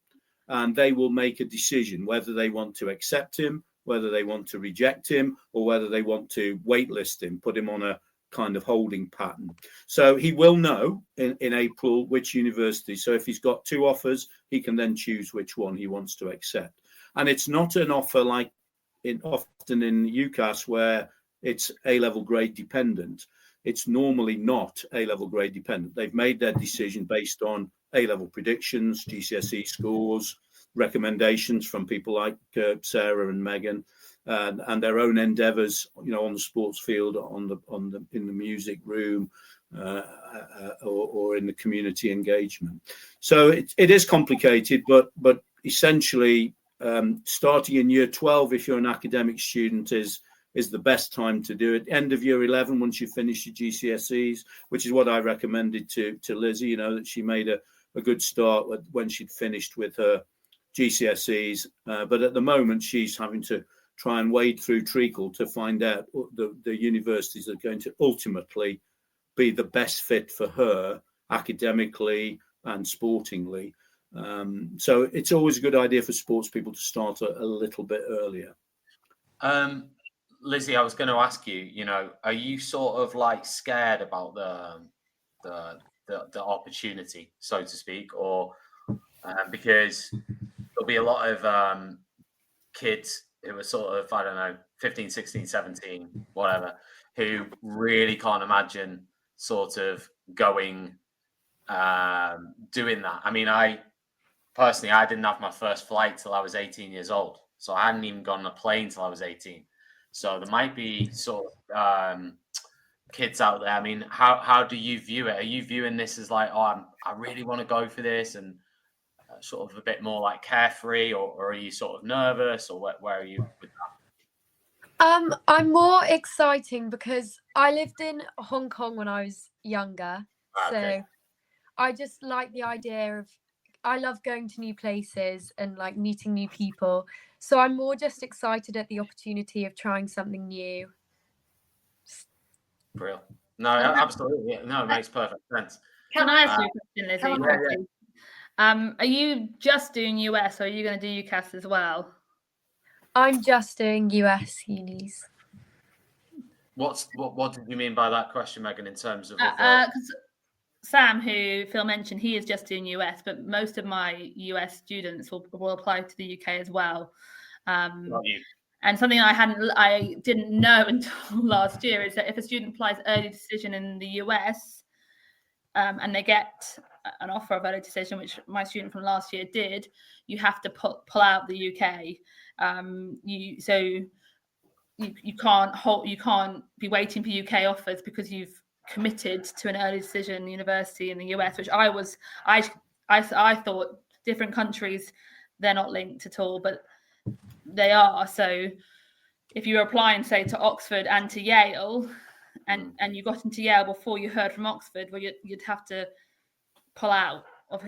and they will make a decision whether they want to accept him, whether they want to reject him, or whether they want to waitlist him, put him on a kind of holding pattern. So he will know in April which university. So if he's got 2 offers, he can then choose which one he wants to accept. And it's not an offer like often in UCAS where it's A-level grade dependent. It's normally not A-level grade dependent. They've made their decision based on A-level predictions, GCSE scores, recommendations from people like Sarah and Megan, and their own endeavours, on the sports field, in the music room, or in the community engagement. So it is complicated, but essentially, starting in year 12, if you're an academic student, is the best time to do it. End of year 11, once you finish your GCSEs, which is what I recommended to Lizzie, that she made a good start when she'd finished with her GCSEs. But at the moment, she's having to try and wade through treacle to find out the universities that are going to ultimately be the best fit for her academically and sportingly. So it's always a good idea for sports people to start a little bit earlier. Lizzie, I was going to ask you, are you sort of like scared about the opportunity, so to speak, or because there'll be a lot of kids who are sort of, I don't know, 15, 16, 17, whatever, who really can't imagine sort of doing that. I mean, I didn't have my first flight till I was 18 years old. So I hadn't even gone on a plane till I was 18. So there might be sort of kids out there. I mean, how do you view it? Are you viewing this as like, I really want to go for this, and sort of a bit more like carefree, or are you sort of nervous, or where are you with that? I'm more exciting because I lived in Hong Kong when I was younger. Okay. So I just like the idea of, I love going to new places and like meeting new people. So I'm more just excited at the opportunity of trying something new. Real. No, absolutely. No, it makes perfect sense. Can I ask you a question, Lizzie? Are you just doing US, or are you going to do UCAS as well? I'm just doing US unis. What did you mean by that question, Megan, in terms of? Sam, who Phil mentioned, he is just doing US, but most of my US students will apply to the UK as well. And something I didn't know until last year is that if a student applies early decision in the US and they get an offer of early decision, which my student from last year did, you have to pull out the UK. You can't be waiting for UK offers because you've committed to an early decision university in the US, which I thought different countries, they're not linked at all, but they are. So if you were applying, say, to Oxford and to Yale, and you got into Yale before you heard from Oxford, well, you'd have to pull out of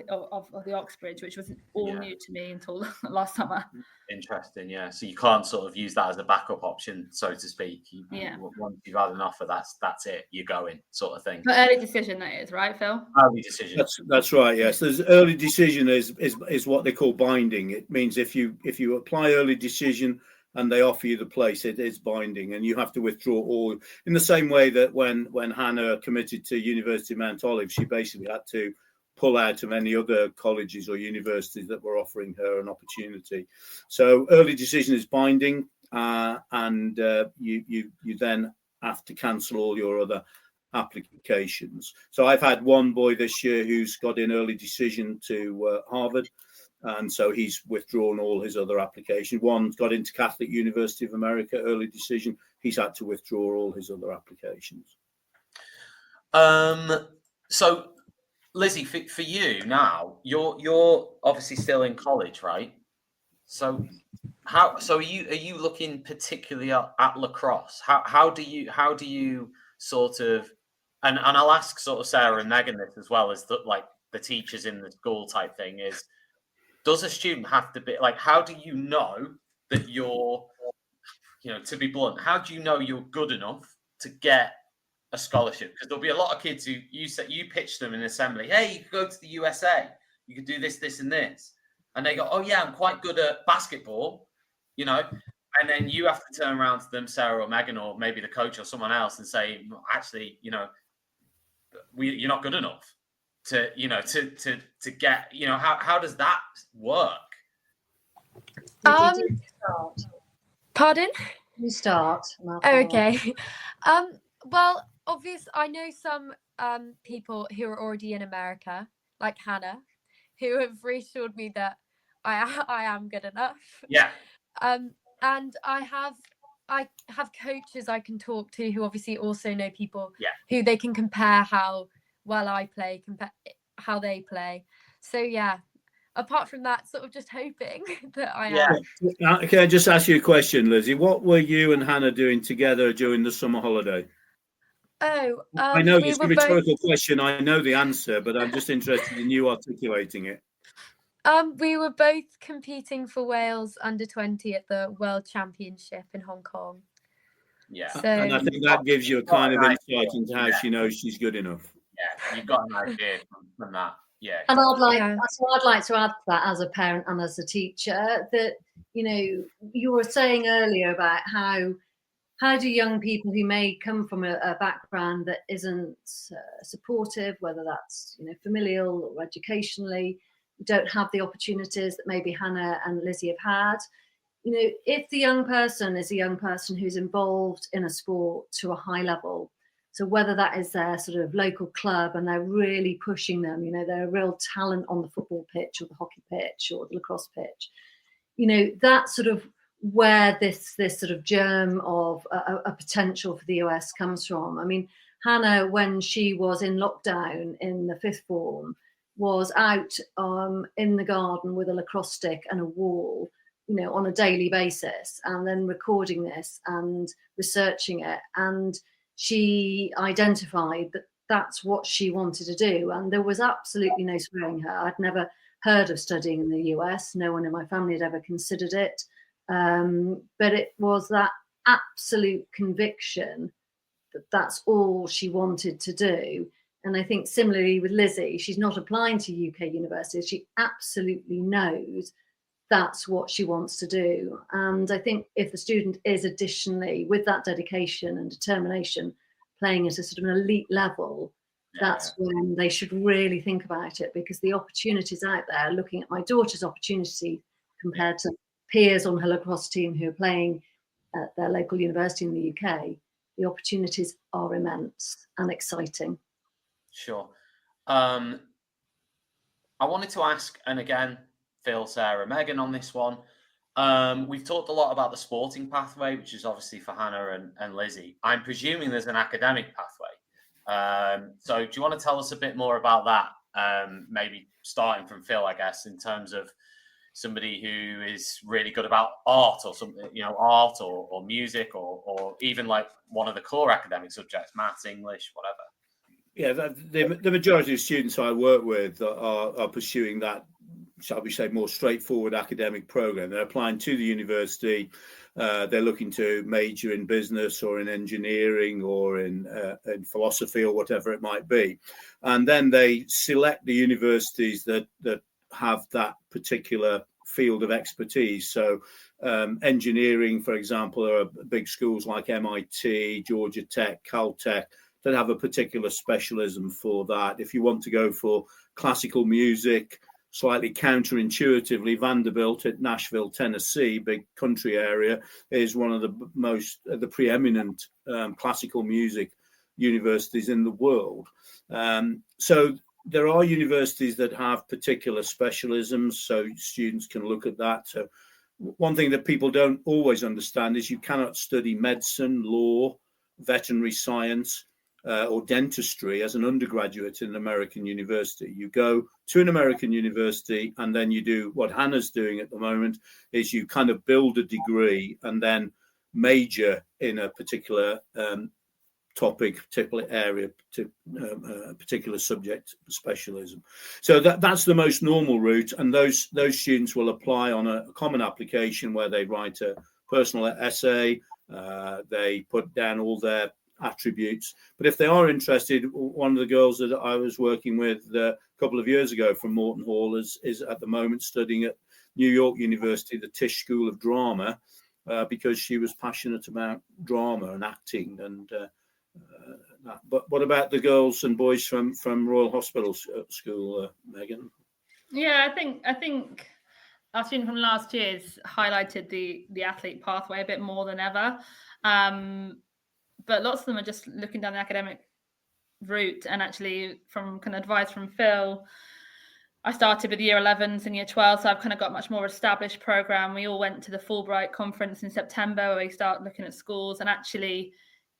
the Oxbridge, which was all new to me until last summer. Interesting, yeah. So you can't sort of use that as a backup option, so to speak. Once you've had an offer, that's it. You're going, sort of thing. But early decision, that is, right, Phil? Early decision. That's right. Yes, there's early decision is what they call binding. It means if you apply early decision and they offer you the place, it is binding, and you have to withdraw all. In the same way that when Hannah committed to University of Mount Olive, she basically had to pull out of any other colleges or universities that were offering her an opportunity. So early decision is binding, and you then have to cancel all your other applications. So I've had one boy this year who's got in early decision to Harvard, and so he's withdrawn all his other applications. One's got into Catholic University of America, early decision. He's had to withdraw all his other applications. So Lizzie, for you now, you're obviously still in college, right? So are you looking particularly at lacrosse? How do you sort of, and I'll ask sort of Sarah and Megan this as well as the teachers in the school type thing is, does a student have to be like, how do you know that you're, to be blunt, how do you know you're good enough to get a scholarship? Because there'll be a lot of kids who you pitch them in assembly, hey, you could go to the USA, you could do this, this, and this, and they go, oh yeah, I'm quite good at basketball, and then you have to turn around to them, Sarah or Megan, or maybe the coach or someone else, and say, actually, you're not good enough to get, how does that work? Pardon? You start. Oh, okay. Well, obviously, I know some people who are already in America, like Hannah, who have reassured me that I am good enough. Yeah. And I have coaches I can talk to who obviously also know people who they can compare how well I play, compare how they play. So yeah. Apart from that, sort of just hoping that I am. Can I just ask you a question, Lizzie? What were you and Hannah doing together during the summer holiday? Oh, I know it's a rhetorical question. I know the answer, but I'm just interested in you articulating it. We were both competing for Wales under-20 at the World Championship in Hong Kong. Yeah, so, and I think that gives you a kind of insight into how she knows she's good enough. Yeah, you've got an idea from that. Yeah, and I'd like to add to that as a parent and as a teacher that you were saying earlier about how do young people who may come from a background that isn't supportive, whether that's familial or educationally, don't have the opportunities that maybe Hannah and Lizzie have had. If the young person is a young person who's involved in a sport to a high level. So whether that is their sort of local club and they're really pushing them, they're a real talent on the football pitch or the hockey pitch or the lacrosse pitch, that's sort of where this sort of germ of a potential for the US comes from. I mean, Hannah, when she was in lockdown in the fifth form, was out in the garden with a lacrosse stick and a wall, on a daily basis, and then recording this and researching it. And she identified that that's what she wanted to do. And there was absolutely no swaying her. I'd never heard of studying in the US. No one in my family had ever considered it. But it was that absolute conviction that that's all she wanted to do. And I think similarly with Lizzie, she's not applying to UK universities. She absolutely knows that's what she wants to do. And I think if the student is additionally, with that dedication and determination, playing at a sort of an elite level, that's when they should really think about it, because the opportunities out there, looking at my daughter's opportunity compared to peers on her lacrosse team who are playing at their local university in the UK, the opportunities are immense and exciting. Sure. I wanted to ask, and again, Phil, Sarah, Megan on this one. We've talked a lot about the sporting pathway, which is obviously for Hannah and Lizzie. I'm presuming there's an academic pathway. So do you want to tell us a bit more about that? Maybe starting from Phil, I guess, in terms of somebody who is really good about art or something, art or music or even like one of the core academic subjects, maths, English, whatever. Yeah, the majority of students I work with are pursuing that, shall we say, more straightforward academic program. They're applying to the university. They're looking to major in business or in engineering or in philosophy or whatever it might be. And then they select the universities that have that particular field of expertise. So engineering, for example, there are big schools like MIT, Georgia Tech, Caltech, that have a particular specialism for that. If you want to go for classical music, slightly counterintuitively, Vanderbilt at Nashville, Tennessee, big country area, is one of the preeminent classical music universities in the world. So there are universities that have particular specialisms, so students can look at that. So one thing that people don't always understand is you cannot study medicine, law, veterinary science, or dentistry as an undergraduate in an American university. You go to an American university and then you do what Hannah's doing at the moment, is you kind of build a degree and then major in a particular topic, particular area, particular subject specialism. So that's the most normal route, and those students will apply on a common application where they write a personal essay, they put down all their attributes. But if they are interested, one of the girls that I was working with a couple of years ago from Morton Hall is at the moment studying at New York University, the Tisch School of Drama, because she was passionate about drama and acting and that. But what about the girls and boys from Royal Hospital School, Megan? Yeah, I think our student from last year's highlighted the athlete pathway a bit more than ever. But lots of them are just looking down the academic route. And actually, from kind of advice from Phil, I started with year 11s and year 12, so I've kind of got a much more established program. We all went to the Fulbright conference in September where we start looking at schools. And actually,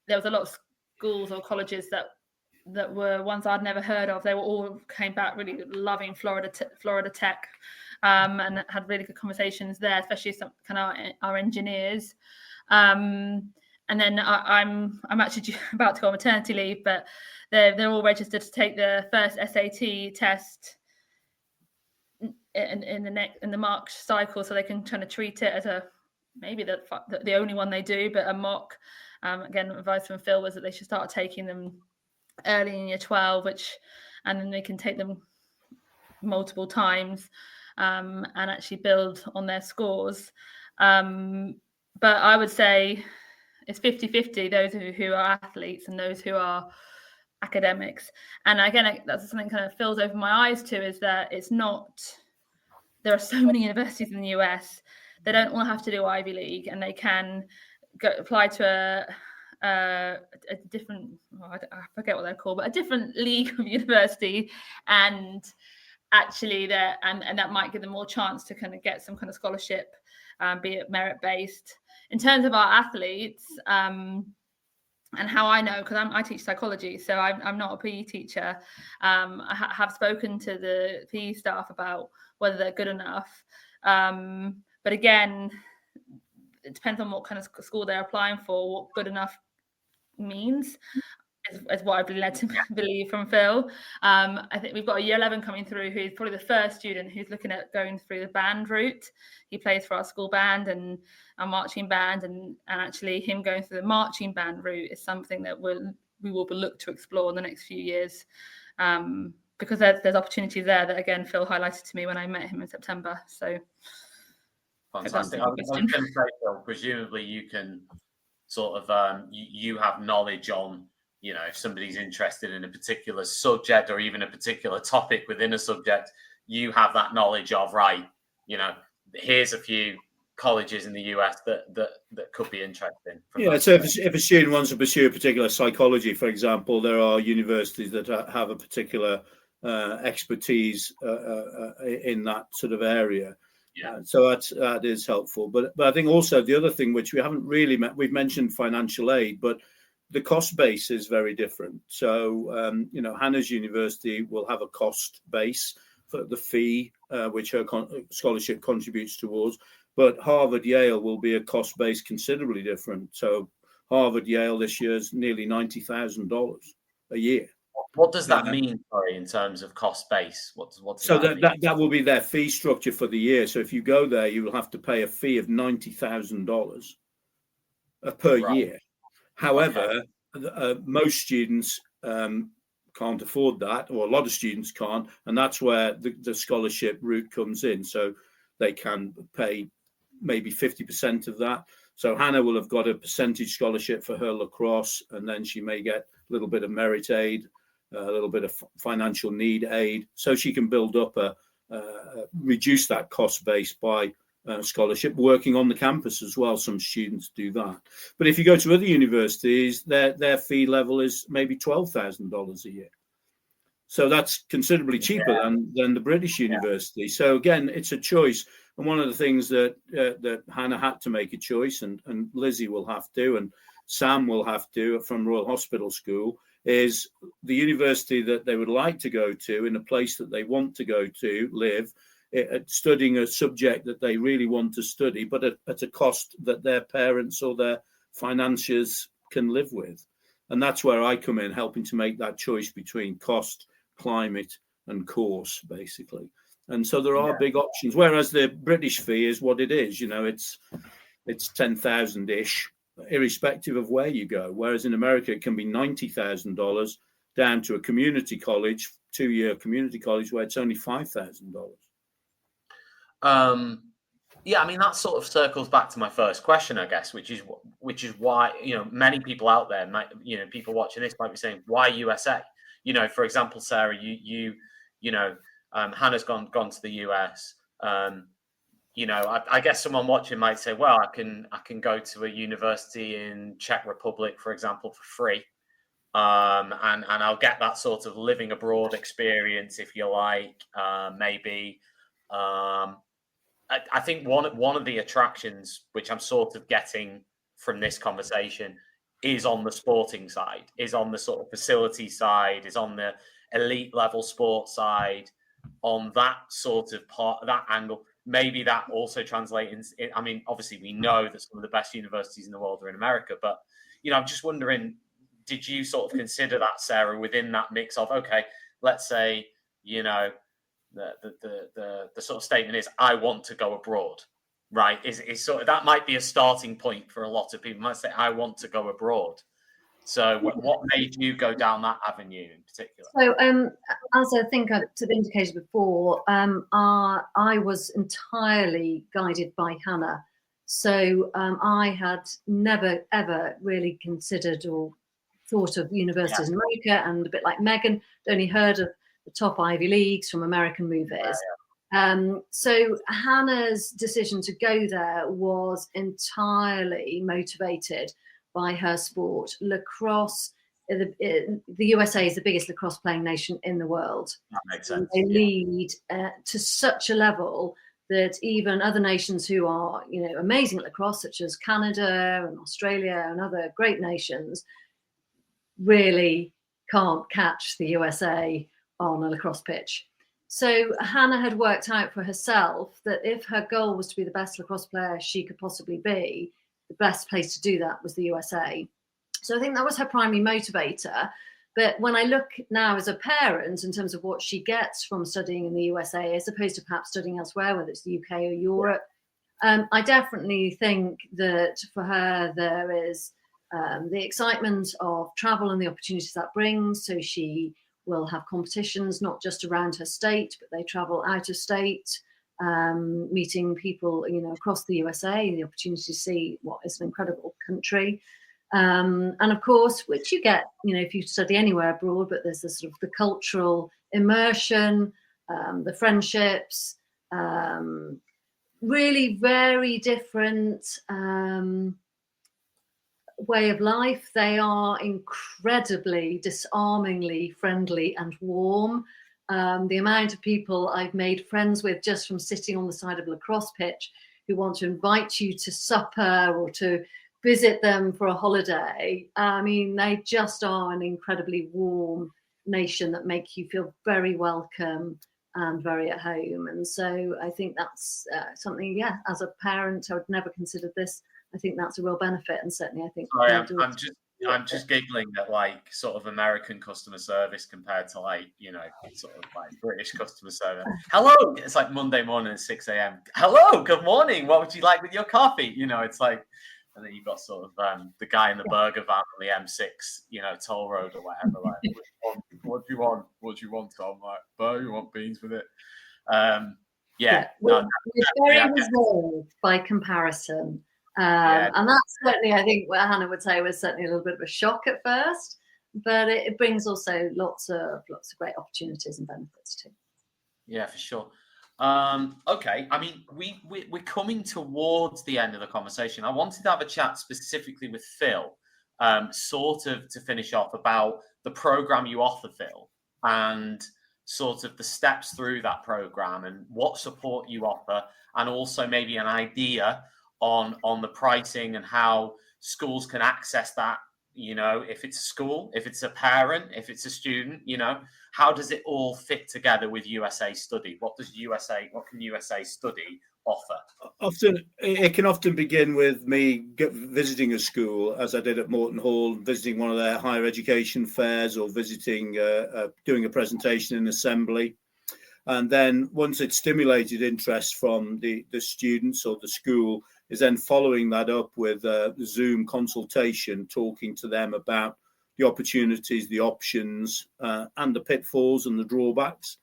there was a lot of schools or colleges that were ones I'd never heard of. They were all came back really loving Florida Tech, and had really good conversations there, especially some kind of our engineers. And then I'm actually about to go on maternity leave, but they're all registered to take the first SAT test in the March cycle, so they can kind of treat it as maybe the only one they do, but a mock. Again, advice from Phil was that they should start taking them early in year 12, and then they can take them multiple times and actually build on their scores. But I would say it's 50-50, those who are athletes and those who are academics. And again, that's something kind of fills over my eyes too, is that it's not, there are so many universities in the US, they don't all have to do Ivy League, and they can apply to a different, I forget what they're called, but a different league of university, and actually that might give them more chance to kind of get some kind of scholarship, be it merit-based. In terms of our athletes, and how I know, because I teach psychology, so I'm not a PE teacher. I have spoken to the PE staff about whether they're good enough. But again, it depends on what kind of school they're applying for, what good enough means, is what I've been led to believe from Phil. I think we've got a year 11 coming through who's probably the first student who's looking at going through the band route. He plays for our school band and our marching band, and actually him going through the marching band route is something that we will look to explore in the next few years, because there's opportunities there that, again, Phil highlighted to me when I met him in September. So fantastic. I was going to say, Phil, presumably you can sort of you have knowledge on you know, if somebody's interested in a particular subject or even a particular topic within a subject, you have that knowledge of, right, you know, here's a few colleges in the US that could be interesting. Yeah, so if a student wants to pursue a particular psychology, for example, there are universities that have a particular expertise in that sort of area. Yeah. So that is helpful. But I think also the other thing which we haven't really we've mentioned financial aid, but the cost base is very different. So, you know, Hannah's university will have a cost base for the fee, which her scholarship contributes towards. But Harvard, Yale will be a cost base considerably different. So Harvard, Yale this year is nearly $90,000 a year. What does that mean, sorry, in terms of cost base? What so that will be their fee structure for the year. So if you go there, you will have to pay a fee of $90,000 per year. However, most students can't afford that, or a lot of students can't, and that's where the scholarship route comes in. So they can pay maybe 50% of that. So Hannah will have got a percentage scholarship for her lacrosse, and then she may get a little bit of merit aid, a little bit of financial need aid, so she can build up reduce that cost base by scholarship, working on the campus as well. Some students do that. But if you go to other universities, their fee level is maybe $12,000 a year. So that's considerably cheaper than the British university. Yeah. So again, it's a choice. And one of the things that Hannah had to make a choice, and Lizzie will have to, and Sam will have to from Royal Hospital School, is the university that they would like to go to in a place that they want to go to live, studying a subject that they really want to study, but at a cost that their parents or their financiers can live with. And that's where I come in, helping to make that choice between cost, climate, and course, basically. And so there are big options, whereas the British fee is what it is. You know, it's 10,000-ish, irrespective of where you go. Whereas in America, it can be $90,000 down to a community college, 2-year community college, where it's only $5,000. Yeah, I mean, that sort of circles back to my first question, I guess, which is why, you know, many people out there might, you know, people watching this might be saying, why USA? You know, for example, Sarah, you know, Hannah's gone to the US. You know, I guess someone watching might say, well, I can go to a university in Czech Republic, for example, for free. And I'll get that sort of living abroad experience, if you like, maybe. I think one of the attractions, which I'm sort of getting from this conversation, is on the sporting side, is on the sort of facility side, is on the elite level sports side, on that sort of part, that angle. Maybe that also translates. I mean, obviously, we know that some of the best universities in the world are in America, but, you know, I'm just wondering, did you sort of consider that, Sarah, within that mix of, okay, let's say, you know, the sort of statement is, I want to go abroad, right? Is sort of, that might be a starting point for a lot of people. Might say, I want to go abroad. So what made you go down that avenue in particular? So as I think I've sort of indicated before, I was entirely guided by Hannah. So I had never, ever really considered or thought of universities in America, and a bit like Megan, only heard of the top Ivy Leagues from American movies. So Hannah's decision to go there was entirely motivated by her sport. Lacrosse, the USA is the biggest lacrosse playing nation in the world. That makes sense. They lead to such a level that even other nations who are, you know, amazing at lacrosse, such as Canada and Australia and other great nations, really can't catch the USA on a lacrosse pitch. So Hannah had worked out for herself that if her goal was to be the best lacrosse player she could possibly be, the best place to do that was the USA. So I think that was her primary motivator. But when I look now as a parent in terms of what she gets from studying in the USA, as opposed to perhaps studying elsewhere, whether it's the UK or Europe, I definitely think that for her there is the excitement of travel and the opportunities that brings. So she will have competitions not just around her state, but they travel out of state, meeting people, you know, across the USA, the opportunity to see what is an incredible country. And of course, which you get, if you study anywhere abroad, but there's the sort of the cultural immersion, the friendships, really very different way of life. They are incredibly, disarmingly friendly and warm. The amount of people I've made friends with just from sitting on the side of a lacrosse pitch who want to invite you to supper or to visit them for a holiday. I mean, they just are an incredibly warm nation that make you feel very welcome and very at home. And so I think that's something, as a parent, I would never considered this. I think that's a real benefit, and certainly I think. Sorry, I'm just giggling at like sort of American customer service compared to like sort of like British customer service. Hello, it's like Monday morning at 6 a.m. Hello, good morning. What would you like with your coffee? It's like, and then you've got sort of the guy in the burger van on the M6, toll road or whatever. Like, what do you want? What do you want, Tom? Like, burger, you want beans with it? We're very reserved by comparison. And that's certainly, I think, what Hannah would say was certainly a little bit of a shock at first, but it brings also lots of great opportunities and benefits too. Yeah, for sure. Okay, I mean, we're coming towards the end of the conversation. I wanted to have a chat specifically with Phil, sort of to finish off about the program you offer, Phil, and sort of the steps through that program and what support you offer, and also maybe an idea on the pricing and how schools can access that. If it's a school, if it's a parent, if it's a student, how does it all fit together with USA Study? What can USA Study offer? It can often begin with me visiting a school, as I did at Moreton Hall, visiting one of their higher education fairs, or visiting, doing a presentation in assembly. And then once it's stimulated interest from the students or the school, is then following that up with Zoom consultation, talking to them about the opportunities, the options, and the pitfalls and the drawbacks.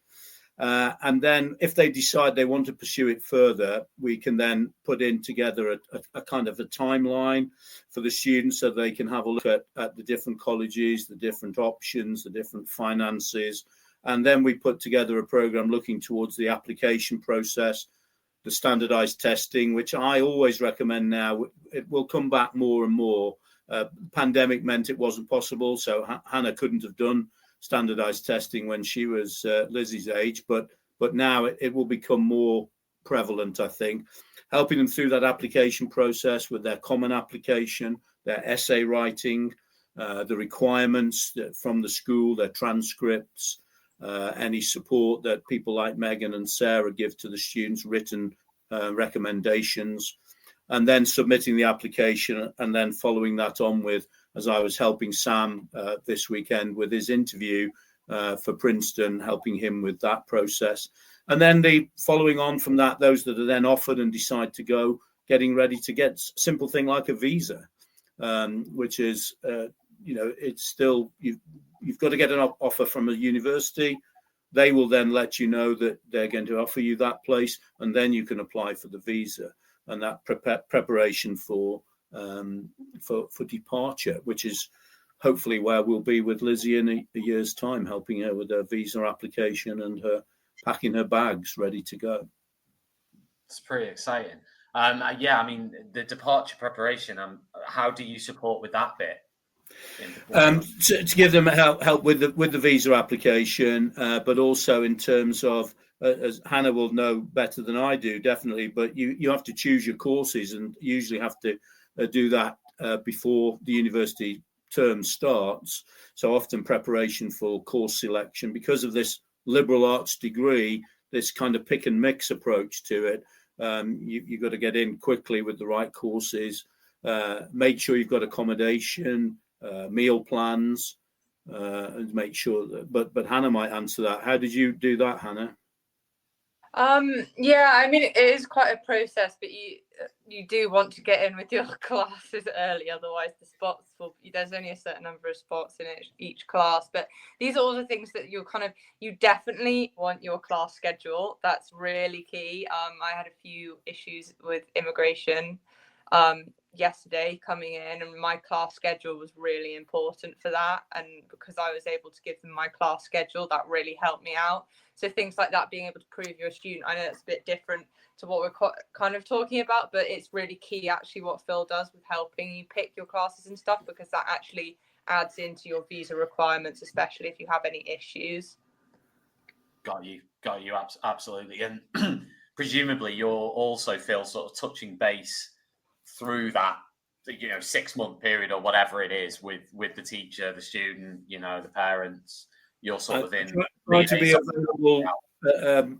And then if they decide they want to pursue it further, we can then put in together a kind of a timeline for the students so they can have a look at the different colleges, the different options, the different finances. And then we put together a program looking towards the application process, the standardized testing, which I always recommend now. It will come back more and more. Pandemic meant it wasn't possible, so Hannah couldn't have done standardized testing when she was Lizzie's age, but now it will become more prevalent, I think. Helping them through that application process with their common application, their essay writing, the requirements from the school, their transcripts, any support that people like Megan and Sarah give to the students, written recommendations, and then submitting the application, and then following that on with, as I was helping Sam this weekend with his interview for Princeton, helping him with that process. And then the following on from that, those that are then offered and decide to go, getting ready to get simple thing like a visa, which is, it's still, you've got to get an offer from a university. They will then let you know that they're going to offer you that place, and then you can apply for the visa, and that preparation for departure, which is hopefully where we'll be with Lizzie in a year's time, helping her with her visa application and her packing her bags ready to go. It's pretty exciting. I mean, the departure preparation, how do you support with that bit? To give them help with the visa application, but also in terms of, as Hannah will know better than I do, definitely, but you have to choose your courses, and usually have to do that before the university term starts. So often preparation for course selection, because of this liberal arts degree, this kind of pick and mix approach to it, you've got to get in quickly with the right courses, make sure you've got accommodation, meal plans, and make sure that, but Hannah might answer that. How did you do that, Hannah? I mean, it is quite a process, but you do want to get in with your classes early, otherwise the spots there's only a certain number of spots in each class. But these are all the things that you definitely want your class schedule. That's really key. I had a few issues with immigration, yesterday coming in, and my class schedule was really important for that. And because I was able to give them my class schedule, that really helped me out. So things like that, being able to prove you're a student, I know it's a bit different to what we're kind of talking about, but it's really key actually what Phil does with helping you pick your classes and stuff, because that actually adds into your visa requirements, especially if you have any issues. Got you, absolutely. And presumably you're also, Phil, sort of touching base through that 6-month period or whatever it is with the teacher, the student, the parents. You're sort of in trying to be available.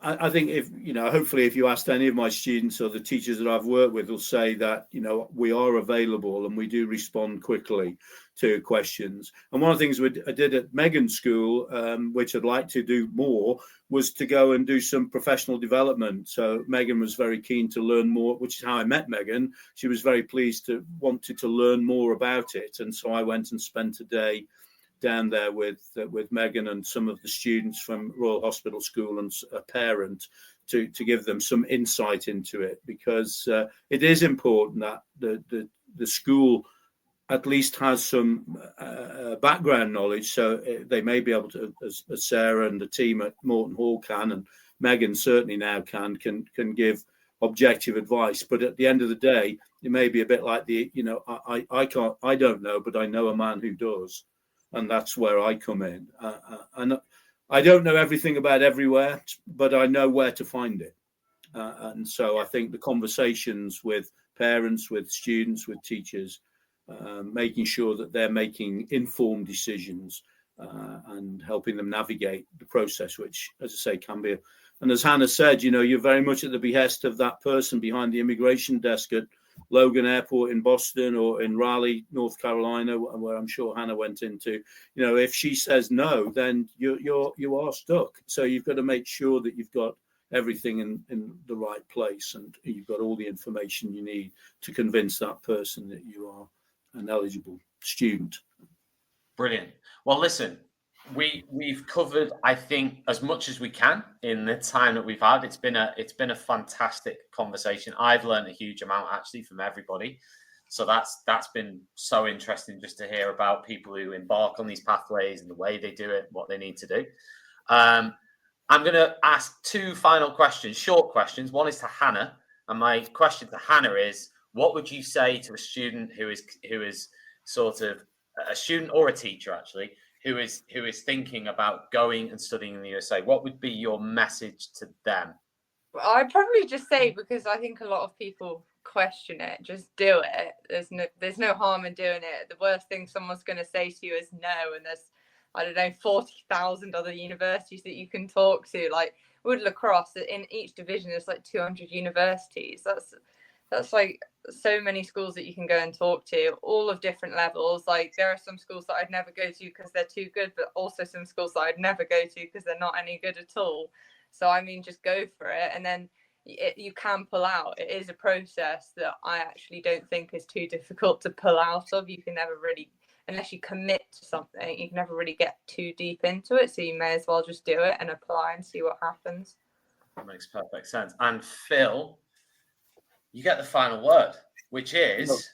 I think if hopefully if you asked any of my students or the teachers that I've worked with, will say that we are available and we do respond quickly to questions. And one of the things I did at Megan's school, which I'd like to do more, was to go and do some professional development. So Megan was very keen to learn more, which is how I met Megan. She was very pleased wanted to learn more about it, and so I went and spent a day down there with Megan and some of the students from Royal Hospital School and a parent to give them some insight into it, because it is important that the school at least has some background knowledge, so they may be able to, as Sarah and the team at Morton Hall can, and Megan certainly now can give objective advice. But at the end of the day, it may be a bit like I don't know, but I know a man who does. And that's where I come in. And I don't know everything about everywhere, but I know where to find it. And so I think the conversations with parents, with students, with teachers, making sure that they're making informed decisions and helping them navigate the process, which, as I say, can be. And as Hannah said, you're very much at the behest of that person behind the immigration desk at Logan Airport in Boston or in Raleigh, North Carolina, where I'm sure Hannah went into. If she says no, then you are stuck. So you've got to make sure that you've got everything in the right place and you've got all the information you need to convince that person that you are an eligible student. Brilliant. Well, listen, we've covered, I think, as much as we can in the time that we've had. It's been a fantastic conversation. I've learned a huge amount actually from everybody. So that's been so interesting just to hear about people who embark on these pathways and the way they do it, what they need to do. I'm going to ask 2 final questions, short questions. One is to Hannah, and my question to Hannah is: what would you say to a student who is sort of a student or a teacher actually, who is thinking about going and studying in the USA? What would be your message to them? Well, I'd probably just say, because I think a lot of people question it, just do it. There's no harm in doing it. The worst thing someone's going to say to you is no, and there's 40,000 other universities that you can talk to. Like Wood La Crosse, in each division there's 200 universities. That's like so many schools that you can go and talk to, all of different levels. There are some schools that I'd never go to because they're too good, but also some schools that I'd never go to because they're not any good at all. So just go for it, and then you can pull out. It is a process that I actually don't think is too difficult to pull out of. You can never really, unless you commit to something, you can never really get too deep into it. So you may as well just do it and apply and see what happens. That makes perfect sense. And Phil, you get the final word, which is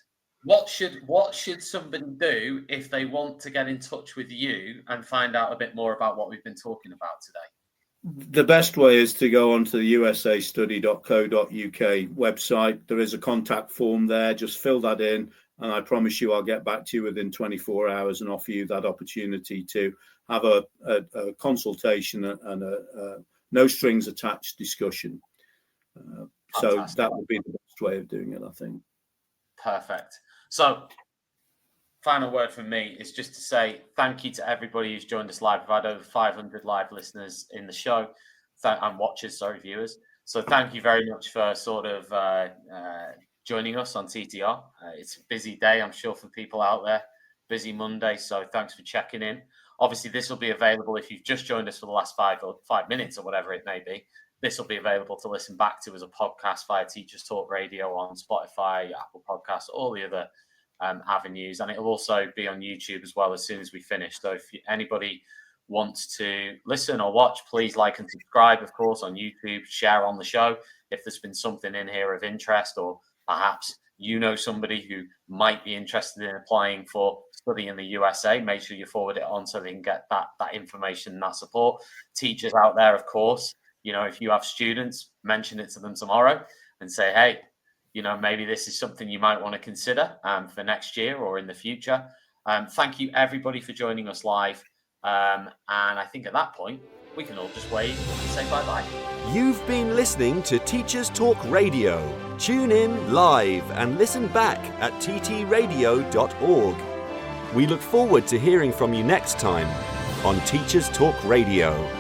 what should somebody do if they want to get in touch with you and find out a bit more about what we've been talking about today? The best way is to go onto the usastudy.co.uk website. There is a contact form there. Just fill that in, and I promise you I'll get back to you within 24 hours and offer you that opportunity to have a consultation and a no strings attached discussion. So that would be the best way of doing it, I think. Perfect. So final word from me is just to say thank you to everybody who's joined us live. We've had over 500 live listeners in the show and watchers, viewers. So thank you very much for sort of joining us on TTR. It's a busy day, I'm sure, for people out there. Busy Monday, so thanks for checking in. Obviously, this will be available if you've just joined us for the last 5 minutes or whatever it may be. This will be available to listen back to as a podcast via Teachers Talk Radio on Spotify, Apple Podcasts, all the other avenues. And it'll also be on YouTube as well as soon as we finish. So if anybody wants to listen or watch, please like and subscribe, of course, on YouTube. Share on the show if there's been something in here of interest, or perhaps you know somebody who might be interested in applying for study in the USA, make sure you forward it on so they can get that information and that support. Teachers out there, of course, you know, if you have students, mention it to them tomorrow and say, hey, you know, maybe this is something you might want to consider for next year or in the future. Thank you, everybody, for joining us live. And I think at that point, we can all just wave and say bye-bye. You've been listening to Teachers Talk Radio. Tune in live and listen back at ttradio.org. We look forward to hearing from you next time on Teachers Talk Radio.